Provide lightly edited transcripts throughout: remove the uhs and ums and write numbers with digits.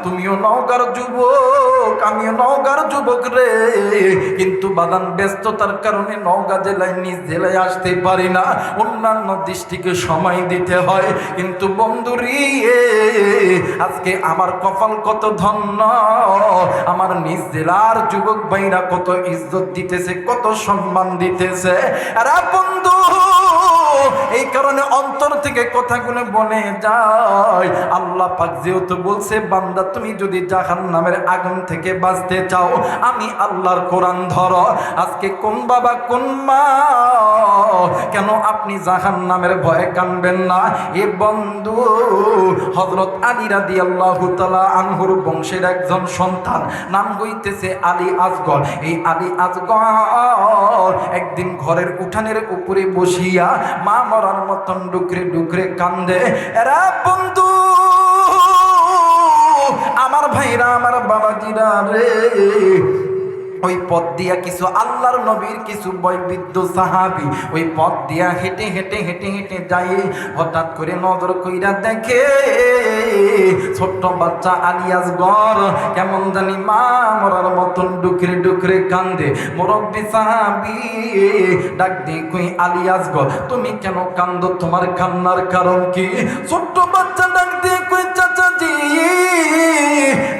তুমিও নওগাঁর যুবক, আমিও নওগাঁর যুবক রে, কিন্তু বাদান ব্যস্ততার কারণে নওগাঁ জেলায় নিজ জেলায় আসতে পারি না, অন্যান্য দৃষ্টিকে সময় দিতে হয়। কিন্তু বন্ধুরি, আজকে আমার কপাল কত ধন্য, আমার নিজ জেলার যুবক ভাইরা কত ইজ্জত দিতেছে, কত সম্মান দিতেছে। আর বন্ধু, এই কারণে অন্তর থেকে কথাগুলো বলে যায়। আল্লাহ পাক যেহেতু বলছে, বান্দা তুমি যদি জাহান্নামের আগুন থেকে বাঁচতে চাও, আমি আল্লাহর কোরআন ধরো। আজকে কোন বাবা কোন মা, কেন আপনি জাহান্নামের ভয়ে কানবেন না? এ বন্ধু, হযরত আলী রাদিয়াল্লাহু তাআলা আনহুর বংশের একজন সন্তান, নাম হইতেছে আলী আসগর। এই আলী আসগর একদিন ঘরের উঠানের উপরে বসিয়া মা মরার মতন ডুকরে ডুকরে কান্দে। এরা বন্ধু, আমার ভাইরা, আমার বাবাজিরা রে, ওই পথ দিয়া কিছু আল্লাহর নবীর কিছু বয়োবৃদ্ধ সাহাবী ওই পথ দিয়া হেঁটে হেঁটে হেঁটে হেঁটে যায়। হঠাৎ করে নজর কইরা দেখে ছোট্ট বাচ্চা আলী আসগর কেমন জানি মা মরার মতন ডুকরে ডুকরে কান্দে। মুরব্বী সাহাবী ডাক দিয়ে কই, আলী আসগর তুমি কেন কান্দো, তোমার কান্নার কারণ কি? ছোট্ট বাচ্চা ডাক দিয়ে কই, চাচাজি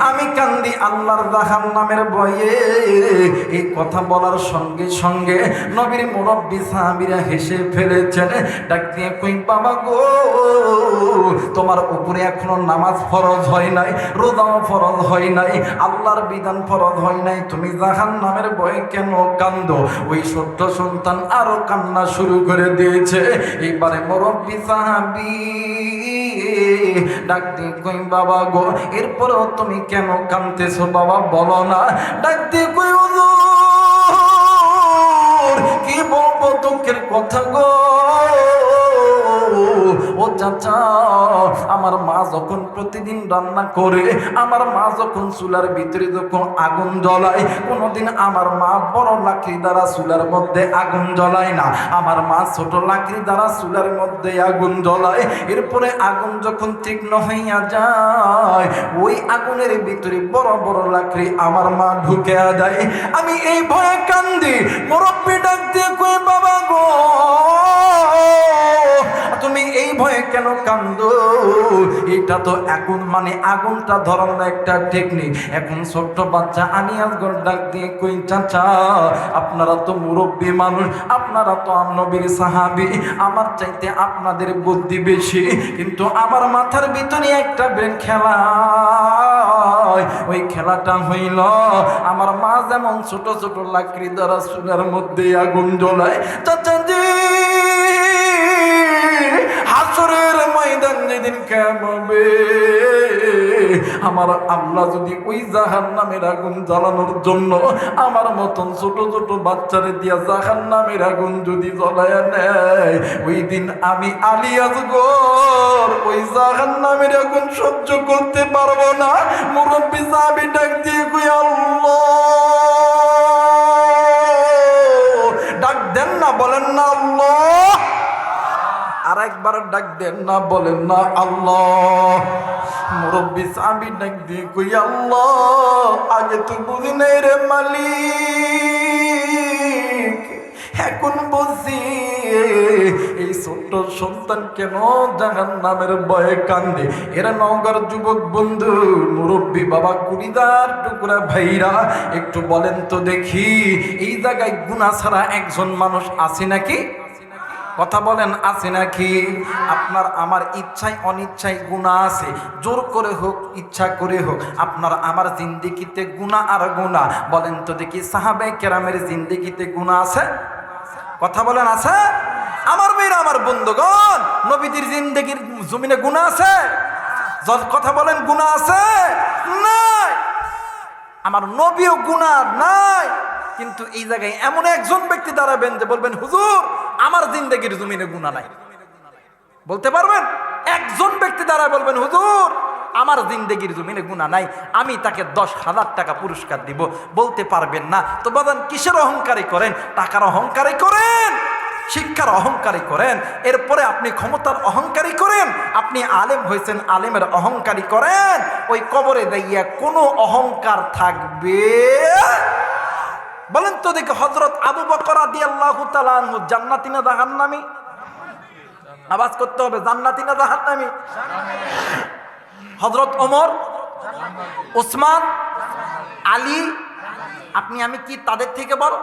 আমি কান্দি আল্লাহর জাহান্নামের ভয়ে। এই কথা বলার সঙ্গে সঙ্গে নবীর মুরব্বী সাহাবীরা হেসে ফেলেছেন। ডাক দিয়ে কই, বাবা গো, তোমার উপরে এখনো নামাজ ফরজ হয় নাই, রোজাও ফরজ হয় নাই, আল্লাহর বিধান ফরজ হয় নাই, তুমি জাহান্নামের ভয়ে কেন কান্দো? ওই ছোট্ট সন্তান আরো কান্না শুরু করে দিয়েছে। এইবারে মুরব্বী সাহাবী ডাক দিয়ে কই, বাবা গো এরপরেও তুমি কেন কাঁদতেছো বাবা, বলো না। ডাক দিয়ে কই, হুজুর কি বলবো দুঃখের কথা গো, ও চাচা আমার মা যখন প্রতিদিন রান্না করে, আমার মা যখন চুলার ভিতরে যখন আগুন জ্বলায়, কোনোদিন আমার মা বড় লাকড়ি দ্বারা চুলার মধ্যে আগুন জ্বলায় না, আমার মা ছোট লাকড়ি দ্বারা চুলার মধ্যে আগুন জ্বলায়। এরপরে আগুন যখন তীক্ষ্ণ হইয়া যায়, ওই আগুনের ভিতরে বড় বড় লাকড়ি আমার মা ঢুকে দেয়। আমি এই ভয়ে কান্দি। মুরব্বি ডাক দিয়ে কই, বাবা গো তুমি এই ভয়ে কেন কান্দো? এটা তো এখন মানে আগুনটা ধরানোর একটা টেকনিক। এখন ছোট্ট বাচ্চা আলী আসগর ডাক দিয়ে কই, চাচা আপনারা তো মুরব্বী মানুষ, আপনারা তো নবীর সাহাবী, আমার চাইতে আপনাদের বুদ্ধি বেশি, কিন্তু আমার মাথার ভিতরে একটা খেলা, ওই খেলাটা হইল আমার মা যেমন ছোট ছোট লাকড়ি দ্বারা চুলার মধ্যে আগুন জ্বলায়, চাচাজি হাসরের ময়দান যেদিন কেমবে, আমার আল্লাহ যদি ওই জাহান্নামের আগুন জ্বালানোর জন্য আমার মতন ছোট ছোট বাচ্চারে দিয়া জাহান্নামের আগুন যদি জ্বলায়া নেয়, ওই দিন আমি আলী আসগর ওই জাহান্নামের আগুন সহ্য করতে পারবো না। মুরব্বী সাহাবী ডাক দিয়ে কই, আল্লাহ ডাক দেন না, বলেন না আল্লাহ, আর একবার ডাক দেন না, বলেন না আল্লাহ। মুরব্বী সাহাবী ডাক দিয়ে কই, আল্লাহ আগে তো বুঝি নাই রে মালিক, এখন বুঝি এই ছোট্ট সন্তান কেন জাহান্নামের ভয়ে কান্দে। এরা নওগাঁর যুবক বন্ধু, মুরব্বী বাবা, কুড়িদার টুকরা ভাইরা, একটু বলেন তো দেখি, এই জায়গায় গুনাহ ছাড়া একজন মানুষ আছে নাকি? কথা বলেন, আছে নাকি? আপনার আমার ইচ্ছায় অনিচ্ছায় গুনাহ আছে, জোর করে হোক ইচ্ছা করে হোক, আপনার আমার জিন্দেগিতে গুনাহ আর গুনাহ। বলেন তো দেখি, সাহাবায়ে কেরামের জিন্দেগিতে গুনাহ আছে? কথা বলেন, আছে? আমার মেয়েরা, আমার বন্ধুগণ, নবীদের জিন্দেগির জমিনে গুনাহ আছে? কথা বলেন, গুনাহ আছে? নাই। আমার নবীও গুনাহ নাই, কিন্তু এই জায়গায় এমন একজন ব্যক্তি দাঁড়াবেন যে বলবেন, হুজুর আমার জিন্দেগির জমিনে গুনাহ নাই। বলতে পারবেন? একজন ব্যক্তি দাঁড়ায় বলবেন, হুজুর আমার জিন্দেগির জমিনে গুনাহ নাই, আমি তাকে 10,000 টাকা পুরস্কার দিব। বলতে পারবেন না। তো বাদান কিসের অহংকারী করেন? টাকার অহংকারী করেন? শিক্ষার অহংকারী করেন, এরপরে আপনি ক্ষমতার অহংকারী করেন, আপনি আলেম হয়েছেন আলেমের অহংকারী করেন, ওই কবরে দাইয়া কোনো অহংকার থাকবে। বলেন তো দেখি, হযরত আবু বকর রাদিয়াল্লাহু তাআলা আনহু জান্নাতি না জাহান্নামী? আওয়াজ করতে হবে, জান্নাতি না জাহান্নামী? হযরত ওমর, ওসমান, আলী, আপনি আমি কি তাদের থেকে বড়?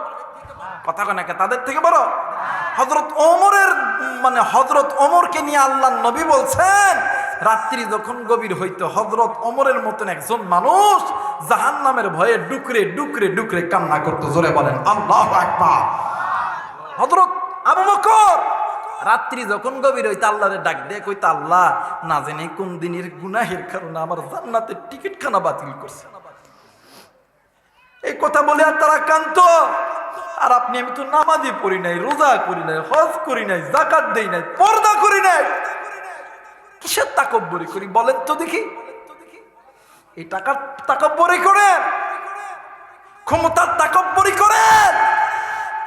কথা কয় নাকি তাদের থেকে বড়? হযরত ওমরের মানে হযরত ওমরকে নিয়ে আল্লাহর নবী বলছেন, রাত্রি যখন গভীর হইতো হযরত ওমরের মতন একজন মানুষ জাহান্নামের ভয়ে ডুকরে ডুকরে ডুকরে কান্না করতো। জোরে বলেন আল্লাহু আকবার। হযরত আবু বকর রাত্রি যখন গভীর হইতো আল্লাহরে ডাক দিয়ে কইতো, আল্লাহ না জানি কোন দিনের গুনাহের কারণে আমার জান্নাতের টিকিট খানা বাতিল করছে। এই কথা বলে আর তারা কাঁদতো। আর আপনি আমি তো নামাজই পড়ি নাই, রোজা করি নাই, হজ করি নাই, যাকাত দেই নাই, পর্দা করি নাই, কিসের তাকব্বরি করি বলেন তো দেখি? এই টাকার তাকব্বরি করেন, ক্ষমতার তাকব্বরি করেন,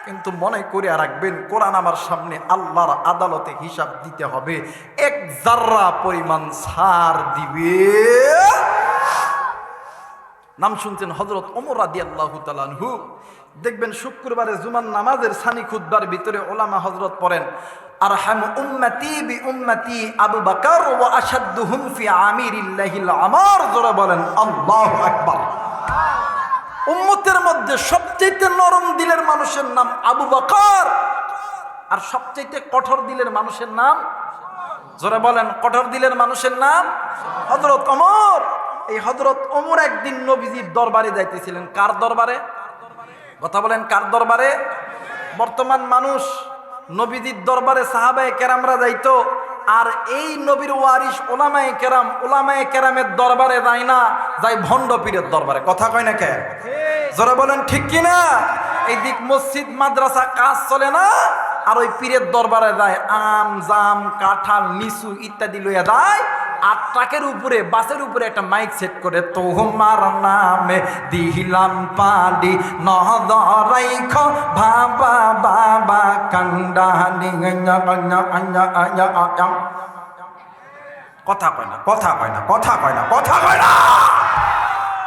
কিন্তু মনে করে রাখবেন কোরআন আমার সামনে আল্লাহর আদালতে হিসাব দিতে হবে, এক জাররা পরিমাণ ছাড় দিবে। নাম শুনছেন হযরত ওমর রাদিয়াল্লাহু তাআলা আনহু। দেখবেন শুক্রবারে জুমার নামাজের সানি খুতবার ভিতরে ওলামা হযরত পড়েন, আরহামু উম্মতি বি উম্মতি আবু বকর ওয়া আশাদ্দুহুম ফি আমিরিল্লাহিল আমার। জোরে বলেন আল্লাহু আকবার। উম্মতের মধ্যে সবচেয়ে নরম দিলের মানুষের নাম আবু বকর, আর সবচেয়ে কঠোর দিলের মানুষের নাম, জোরে বলেন কঠোর দিলের মানুষের নাম হযরত ওমর। এই হযরত ওমর একদিন নবীজির দরবারে যাইতেছিলেন। কার দরবারে? কথা বলেন কার দরবারে? বর্তমান মানুষ নবীজির দরবারে সাহাবায়ে কেরামরা যাইতো, আর এই নবীর ওয়ারিস ওলামায়ে কেরাম, ওলামায়ে কেরামের দরবারে যায় না, যায় ভণ্ড পীরের দরবারে। কথা কয় না কে? জোরে বলেন ঠিক কিনা? এই দিক মসজিদ মাদ্রাসা কাজ চলে না, আর ওই পীরের দরবারে যায় আম জাম কাঁঠাল লিচু ইত্যাদি লইয়া যায়। আর ট্রাকের উপরে বাসের উপরে একটা মাইক সেট করে, তোমার নামে দিলাম পানি নদরাইখ বাবা বাবা কান্দানি। কথা কয় না, কথা কয় না, কথা কয় না, কথা কয় না।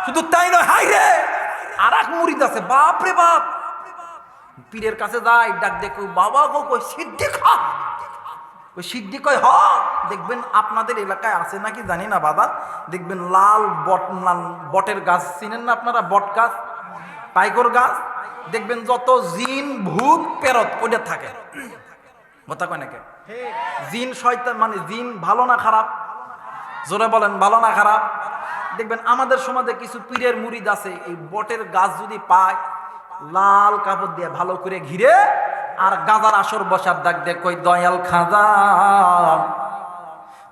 শুধু তাই নয়, হাই রে আর এক মুরিদ আছে, বাপ রে বাপ, পীরের কাছে যায়, ডাক দেখো বাবা গো কই সিদ্ধি খা। ওই সিদ্ধি কয় হ। দেখবেন আপনাদের এলাকায় আছে নাকি জানি না বাবা, দেখবেন লাল বট, বটের গাছ চিনেন না আপনারা? বট গাছ, টাইগর গাছ, দেখবেন যত জিন ভূত পেরত ওইটা থাকে। কথা কয় নাকি? জিন শয়তান মানে জিন ভালো না খারাপ? জোরে বলেন ভালো না খারাপ? দেখবেন আমাদের সমাজে কিছু পীরের মুরিদ আছে, এই বটের গাছ যদি পায় লাল কাপড় দিয়ে ভালো করে ঘিরে আর গাজার আসর বসার ডাক দিয়ে কই, দয়াল খাজা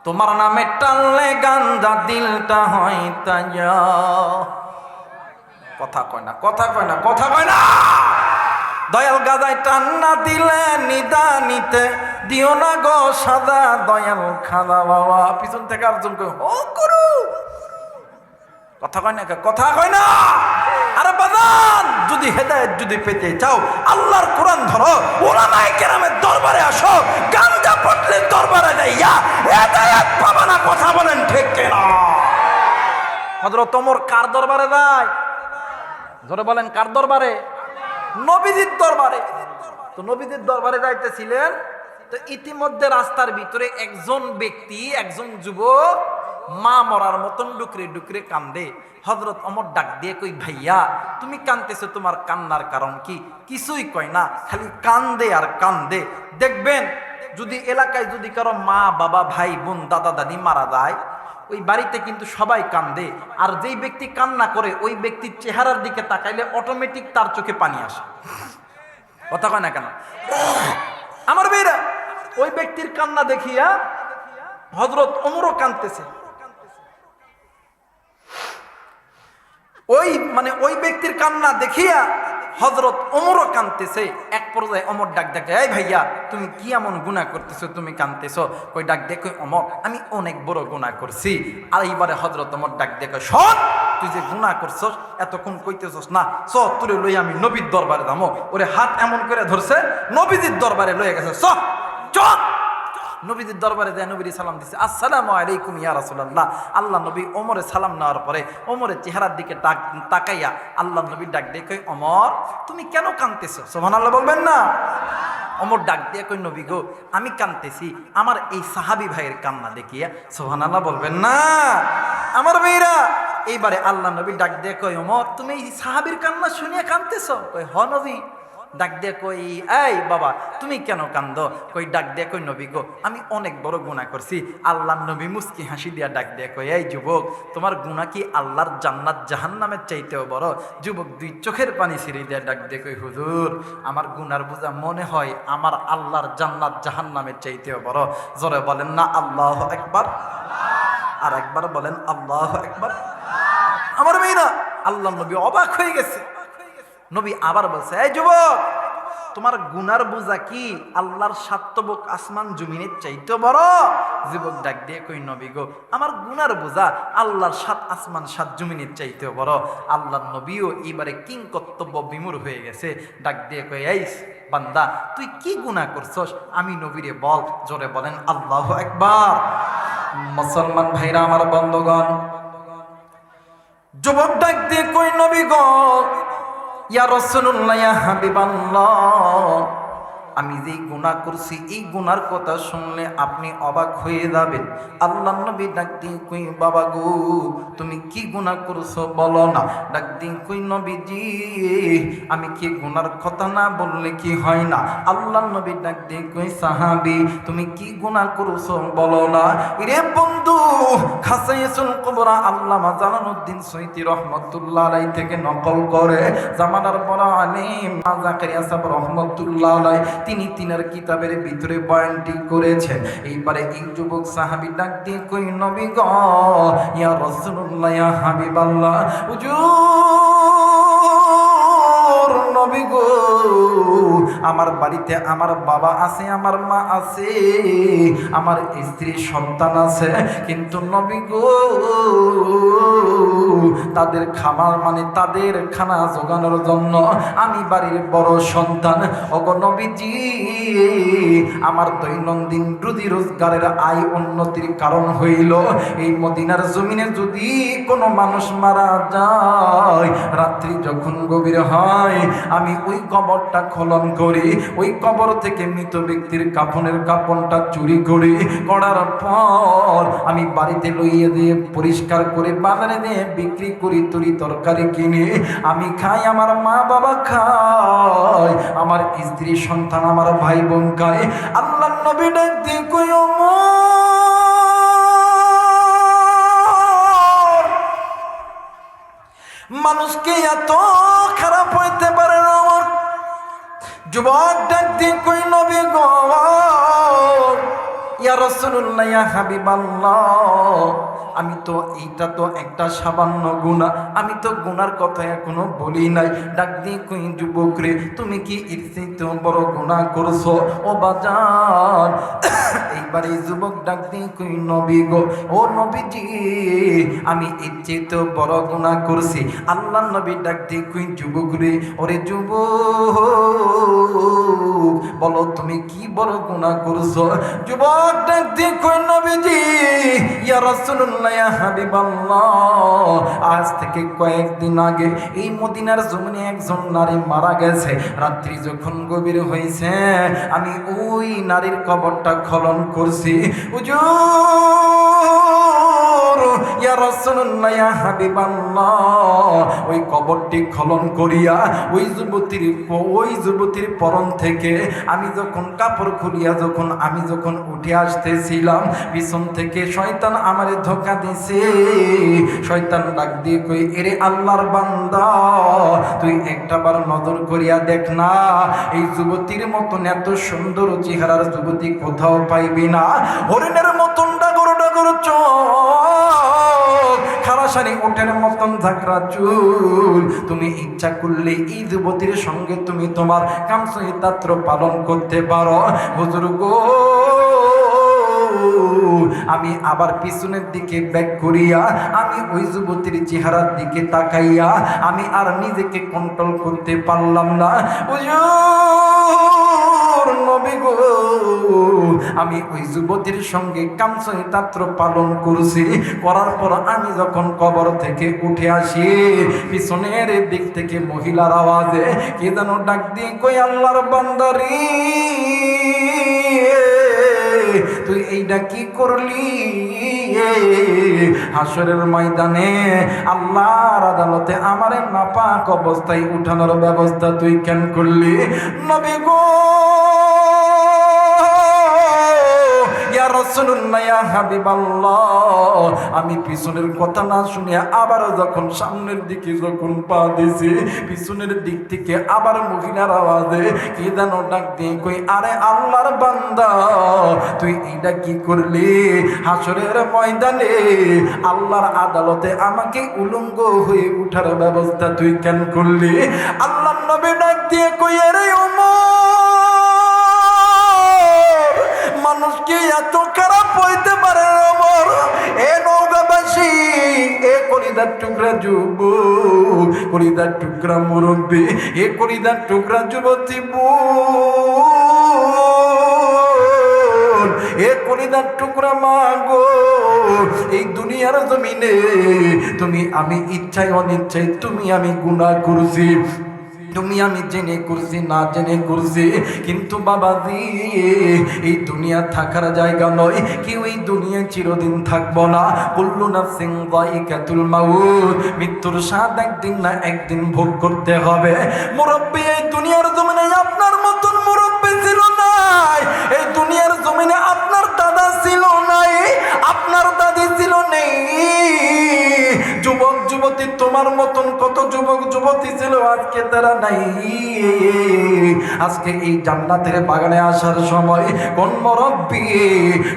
তোমার নামে টানলে গাঞ্জা দিলটা হয় তাই। কথা কয় না, কথা কয় না, কথা কয় না। দয়াল গাজায় টান্না দিলে নিদানিতে দিও না গো সাদা, দয়াল খাজা বাবা। পিছন থেকে আরেকজন কই ও গুরু। কথা কয় না, কথা কয় না। আরে বাজান, যদি হেদায়েত যদি পেতে চাও আল্লাহর কোরআন ধরো, উলামায়ে কেরামের দরবারে আসো, গাঞ্জা পটলের দরবারে যাইয়া হেদায়েত পাবা না। কথা বলেন ঠিক কিনা? হযরত ওমর কার দরবারে যায়? জোরে বলেন কার দরবারে? নবীজির দরবারে। তো নবীজির দরবারে যাইতেছিলেন, তো ইতিমধ্যে রাস্তার ভিতরে একজন ব্যক্তি, একজন যুবক মা মরার মতন ডুকরে ডুকরে কান্দে। হযরত ওমর ডাক দিয়ে কই, ভাইয়া তুমি কাঁদতেছো, তোমার কান্নার কারণ কি? কিছুই কয় না, খালি কান্দে আর কান্দে। দেখবেন যদি এলাকায় যদি কারো মা বাবা ভাই বোন দাদা দাদি মারা যায়, ওই বাড়িতে কিন্তু সবাই কান্দে, আর যেই ব্যক্তি কান্না করে ওই ব্যক্তির চেহারার দিকে তাকাইলে অটোমেটিক তার চোখে পানি আসে। কথা কয় না কেন? আমার মেয়েরা ওই ব্যক্তির কান্না দেখিয়া হযরত ওমরও কাঁদতেছে। ওই ব্যক্তির কান্না দেখিয়া হযরত ওমরও কাঁদতেছে। এক পর্যায়ে ওমর ডাক দেখে, এই ভাইয়া তুমি কি এমন গুনাহ করতেছো, তুমি কাঁদতেছো? কই ডাক দেখো ওমর, আমি অনেক বড় গুনাহ করছি। আর এইবারে হযরত ওমর ডাক দেখে, শোন তুই যে গুনাহ করছস এতক্ষণ কইতেছস না, চ তোরে লই আমি নবীর দরবারে যাবো। ওরে হাত এমন করে ধরছে, নবীজির দরবারে লয়ে গেছে। চ চ নবীজির দরবারে যায়, নবীর সালাম দিছে, আসসালামু আলাইকুম ইয়া রাসূলুল্লাহ। আল্লাহ নবী ওমরে সালাম নেওয়ার পরে ওমরের চেহারার দিকে তাকাইয়া আল্লাহ নবী ডাক দিয়ে কই, ওমর তুমি কেন কাঁদতেছো? সুবহানাল্লাহ বলবেন না? ওমর ডাক দিয়ে কই, নবী গো আমি কাঁদতেছি আমার এই সাহাবী ভাইয়ের কান্না দেখিয়া। সুবহানাল্লাহ বলবেন না? আমার মেয়েরা এইবারে আল্লাহ নবী ডাক দিয়ে কই, ওমর তুমি এই সাহাবীর কান্না শুনিয়া কাঁদতেছো? কই হ নবী। ডাক দিয়ে কই, এই বাবা তুমি কেন কান্দো? কই ডাক দিয়ে কই, নবী গো আমি অনেক বড় গুনাহ করছি। আল্লাহ নবী মুস্কি হাসি দিয়া ডাক দিয়ে কই, এই যুবক তোমার গুনাহ কি আল্লাহর জান্নাত জাহান্নামের চাইতেও বড়? যুবক দুই চোখের পানি ছিঁড়ে দিয়া ডাক দিয়ে কই, হুজুর আমার গুনার বোঝা মনে হয় আমার আল্লাহর জান্নাত জাহান্নামের চাইতেও বড়। জোরে বলেন না আল্লাহু আকবার। আর একবার বলেন আল্লাহু আকবার। আমার মেয়েরা আল্লাহ নবী অবাক হয়ে গেছে। নবী আবার বলছে, এই যুবক তোমার গুনার বোঝা কি আল্লাহর সাতবক আসমান জমিনের চাইতে বড়? যুবক ডাক দিয়ে কই, নবী গো আমার গুনার বোঝা আল্লাহর সাত আসমান সাত জমিনের চাইতে বড়। আল্লাহর নবীও এবারে কিং কর্তব্য বিমূঢ় হয়ে গেছে। ডাক দিয়ে কই, এই বান্দা তুই কি গুনাহ করছস আমি নবীরে বল। জোরে বলেন আল্লাহু আকবার। মুসলমান ভাইরা আমার বন্ধুগণ, যুবক ডাক দিয়ে কই, নবী গো ইয়া রাসূলুল্লাহ ইয়া হাবিবাল্লাহ আমি যেই গুনাহ করছি এই গুনার কথা শুনলে আপনি অবাক হয়ে যাবেন। আল্লাহ নবী ডাক দিয়ে কই, বাবা গো তুমি কি গুনাহ করছো বলো না। ডাক দিয়ে কই, নবীজি আমি কি গুনার কথা না বললে কি হয় না? আল্লাহ নবী ডাক দিয়ে কই, সাহাবী তুমি কি গুনাহ করছো বলো না। রে বন্ধু খাসাইসুল কুবরা আল্লামা জালালউদ্দিন সৈয়দী রহমাতুল্লাহ আলাইহি থেকে নকল করে জামানার বড় আলিম জাকারিয়া সাহেব রহমাতুল্লাহ আলাইহি তিনি তিনার কিতাবের ভিতরে বয়ানটি করেছেন। এইবারে এই যুবক সাহাবী ডাক দিয়ে কই, নবী গো ইয়া রাসূলুল্লাহ ইয়া হাবিবাল্লাহ হুজুর নবী গো আমার বাড়িতে আমার বাবা আছে, আমার মা আছে, আমার স্ত্রী সন্তান আছে, কিন্তু নবী গো তাদের খাবার মানে তাদের খানা জোগানোর জন্য আমি বাড়ির বড় সন্তান। ওগো নবীজি আমার দৈনন্দিন রুজি রোজগারের আয় উন্নতির কারণ হইল এই মদিনার জমিনে যদি কোনো মানুষ মারা যায় রাত্রি যখন গভীর হয় আমি ওই কবরটা খনন করি, ওই কবর থেকে মৃত ব্যক্তির কাফনের কাপড়টা চুরি করি, করার পর আমি বাড়িতে লইয়ে দিয়ে পরিষ্কার করে বাজারে দিয়ে বিক্রি করি, তরি তরকারি কিনে আমি খাই, আমার মা বাবা খায়, আমার স্ত্রী সন্তান আমার ভাই বোন খায়। আল্লাহ নবী ডাক দিয়ে কই, মানুষকে এত খারাপ হইতে পারে না? আমার যুবক ডাক দিয়ে কই, নবী গো ইয়া রাসূলুল্লাহ ইয়া হাবিবাল্লাহ আমি তো এইটা তো একটা সামান্য গুনাহ, আমি তো গুনার কথা এখনো বলি নাই। ডাক দিয়ে কই, যুবক রে তুমি কি এর চাইতে বড় গুনাহ করছো? ও বাজান এইবারে যুবক ডাক দিয়ে কই, নবী গো ও নবীজি আমি এর চাইতে বড় গুনাহ করছি। আল্লাহ নবী ডাক দিয়ে কই, যুবক রে ওরে যুবক বলো তুমি কি বড় গুনাহ করছো? যুবক ডাক দিয়ে কই, নবীজি ইয়া রাসূলুল্লাহ ইয়া হাবিবাল্লাহ আজ থেকে কয়েকদিন আগে এই মদিনার জমিনে একজন নারী মারা গেছে। রাত্রি যখন গভীর হয়েছে আমি ওই নারীর কবরটা খনন করছি। হুজুর ইয়া রাসূলুল্লাহ ইয়া হাবিবাল্লাহ ওই কবরটি খনন করিয়া ওই যুবতীর পরন থেকে আমি যখন কাপড় খুলিয়া আমি যখন উঠে আসতেছিলাম পিছন থেকে শয়তান আমারে ধোঁকা দিছে। শয়তান ডাক দিয়ে কই, এরে আল্লাহর বান্দা তুই একটাবার নজর করিয়া দেখ না, এই যুবতীর মতন এত সুন্দর চেহারার যুবতী কোথাও পাইবি না। হরিণের মতন ডাগর ডাগর চোখ, খারাসানি উটের মতন ঝাঁকড়া চুল, তুমি ইচ্ছা করলে এই যুবতীর সঙ্গে তুমি তোমার কামসহিতাত্র পালন করতে পারো। হুজুর গো আমি আবার পিছনের দিকে ব্যাক করিয়া আমি ওই যুবতীর চেহারার দিকে তাকাইয়া আমি আর নিজেকে কন্ট্রোল করতে পারলাম না। হুজুর নবী গো, আমি ওই যুবতীর সঙ্গে কামসইতাত্র পালন করছি। করার পর আমি যখন কবর থেকে উঠে আসি, পিছনের দিক থেকে মহিলার আওয়াজে কে যেন ডাক দিয়ে কই, আল্লাহর বান্দারি তুই এইটা কি করলি? হাসরের ময়দানে আল্লাহর আদালতে আমারে নাপাক অবস্থায় উঠানোর ব্যবস্থা তুই কেন করলি? নবী গো, ইয়া রাসূলুল্লাহ, ইয়া হাবিবাল্লাহ, আমি পিছনের কথা না শুনিয়া আবার যখন সামনের দিকে যখন পা দিছি, পিছনের দিক থেকে আবার মহিলার আওয়াজে কি যেন ডাক দিয়ে কই, আরে আল্লাহর বান্দা তুই এইটা কি করলি? হাসরের ময়দানে আল্লাহর আদালতে আমাকে উলঙ্গ হয়ে উঠার ব্যবস্থা তুই কেন করলি? আল্লাহর নবী ডাক দিয়ে কই, আরে ওমর, মানুষ কি এত খারাপ হইতে পারে? ওমর, এ নওগাঁবাসী, এ কলিদার টুকরা যুবক, কলিদার টুকরা মুরব্বী, এ কলিদার টুকরা যুবতী বোন, এ কলিদার টুকরা মা গো, এই দুনিয়ার জমিনে তুমি আমি ইচ্ছায় অনিচ্ছায় তুমি আমি গুনাহ করছি, তুমি আমি জেনে করছি না জেনে করছি, কিন্তু বাবাজি এই দুনিয়া থাকার জায়গা নয়, কেউ এই দুনিয়া চিরদিন থাকবো না। কুল্লু নাফসিন যায়িকাতুল মাউত, মৃত্যুর স্বাদ একদিন না একদিন ভোগ করতে হবে। মুরব্বী, এই দুনিয়ার জমিনে আপনার মতন মুরব্বী ছিল নাই, এই দুনিয়ার জমিনে আপনার দাদা ছিল নাই, আপনার দাদি ছিল নেই। যুবক যুবতী তোমার মতন কত যুবক যুবতী ছিল, আজকে তারা নাই। আজকে এই জান্নাতের বাগানে আসার সময় কোন মুরব্বী,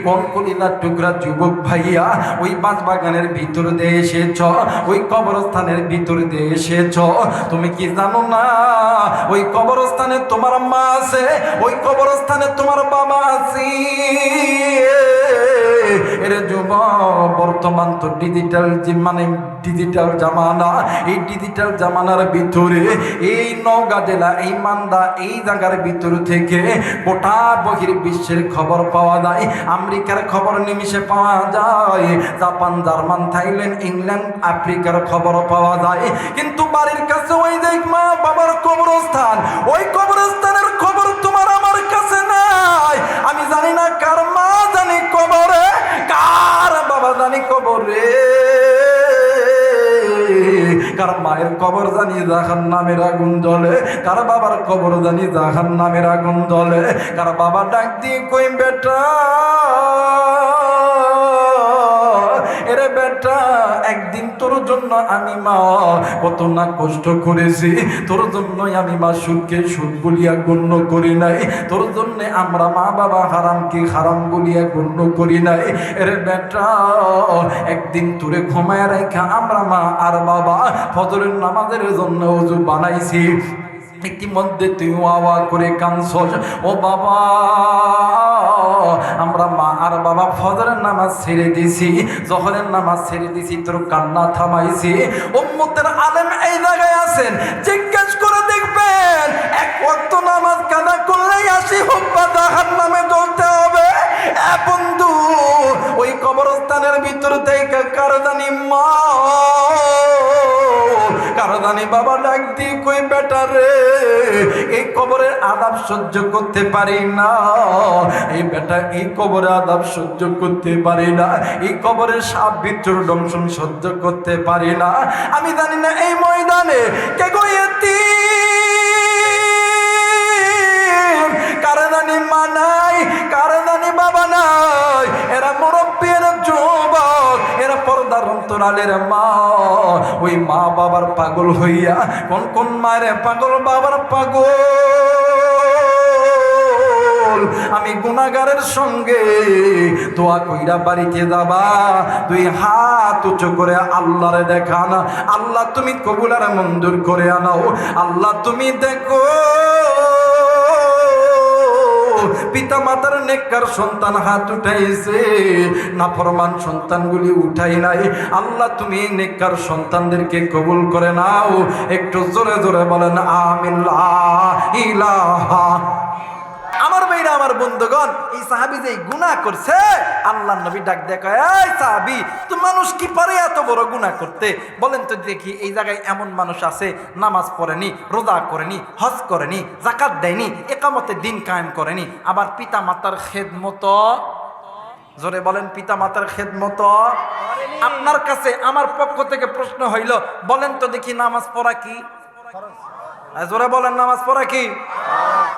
কোন কলিজার টুকরা যুবক ভাইয়া ওই বাঁশ বাগানের ভিতর দিয়ে এসেছ, ওই কবরস্থানের ভিতর দিয়ে এসেছ, তুমি কি জানো না ওই কবরস্থানে তোমার মা আছে, ওই কবরস্থানে তোমার বাবা আছে? এর যুবক, বর্তমান তো ডিজিটাল মানে ডিজিটাল জামানা, এই ডিজিটাল জামানার ভিতরে এই নওগাঁ জেলা, এই মান্দা, এই জায়গার ভিতর থেকে গোটা বহির্বিশ্বের খবর পাওয়া যায়, আমেরিকার খবর নিমিষে পাওয়া যায়, জাপান, জার্মান, থাইল্যান্ড, ইংল্যান্ড, আফ্রিকার খবর পাওয়া যায়, কিন্তু বাড়ির কাছে ওই যে মা বাবার কবরস্থান, ওই কবরস্থানের খবর তোমার আমার কাছে নাই। আমি জানি না কার মা জানি কবরে, কার বাবা জানি কবরে, কার মায়ের কবর জানি জাহান্নামের আগুন জ্বলে, কার বাবার কবর জানি জাহান্নামের আগুন জ্বলে। কার বাবা ডাক দিয়ে কই, বেটা এরে বেটা, একদিন তোর জন্য আমি মা কত না কষ্ট করেছি, তোর জন্যই আমি মা সুখকে সুখ বলিয়া গণ্য করি নাই, তোর জন্য আমরা মা বাবা হারামকে হারাম বলিয়া গণ্য করি নাই। এরে বেটা, একদিন তোরে ঘুমায় রেখা আমরা মা আর বাবা ফজরের নামাজের জন্য ওযু বানাইছি, ইতিমধ্যে তুই আওয়া করে কানছস, ও বাবা আমরা মা আর বাবা ফজরের নামাজ ছেড়ে দিছি, জোহরের নামাজ ছেড়ে দিছি, তোর কান্না থামাইছি। উম্মতের আলেম এই জায়গায় আছেন, জিজ্ঞেস করে দেখবেন এক ওয়াক্ত নামাজ কাদা করলেই আসি হোক বা জাহান্নামে জ্বলতে হবে। এ বন্ধু, ওই কবরস্থানের ভিতর থেকে কার জানি মা, কার জানি বাবা ডাক দিয়ে কই, বেটা রে এই কবরের আযাব সহ্য করতে পারি না, এই বেটা এই কবরের আযাব সহ্য করতে পারি না, এই কবরের সাপ বিচ্ছুর দংশন সহ্য করতে পারি না। আমি জানি না এই ময়দানে কে গো এতিম, কার জানি মা নাই, কার জানি বাবা নাই, এরা মুরব্বী, এরা যুবক, এরা পর্দার অন্তরালের মা, ওই মা বাবার পাগল হইয়া কোন কোন মায়ের পাগল, বাবার পাগল। আমি গুনাহগারের সঙ্গে দোয়া কইরা বাড়িতে যাবা, দুই হাত উঁচু করে আল্লাহরে দেখান, আল্লাহ তুমি কবুল আর মঞ্জুর করে আনাও, আল্লাহ তুমি দেখো পিতা মাতার নেককার সন্তান হাত উঠাইছে, নাফরমান সন্তানগুলি উঠাই নাই। আল্লাহ তুমি নেককার সন্তানদেরকে কবুল করে নাও। একটু জোরে জোরে বলেন আমিন লা ইলাহা। আমার ভাইরা, আমার বন্ধুগণ, এই সাহাবী যে গুনাহ করছে, আল্লাহর নবী ডাক দেখা, এই সাহাবী, তো মানুষ কি পারে এত বড় গুনাহ করতে? বলেন তো দেখি, এই জায়গায় এমন মানুষ আছে নামাজ পড়েনি, রোজা করেনি, হজ করেনি, যাকাত দেয়নি, ইকামতে দিন কায়েম করেনি, আবার পিতা মাতার খেদমত, জোরে বলেন, পিতা মাতার খেদমত। আপনার কাছে আমার পক্ষ থেকে প্রশ্ন হইল, বলেন তো দেখি নামাজ পড়া কি? জোরে বলেন, নামাজ পড়া কি?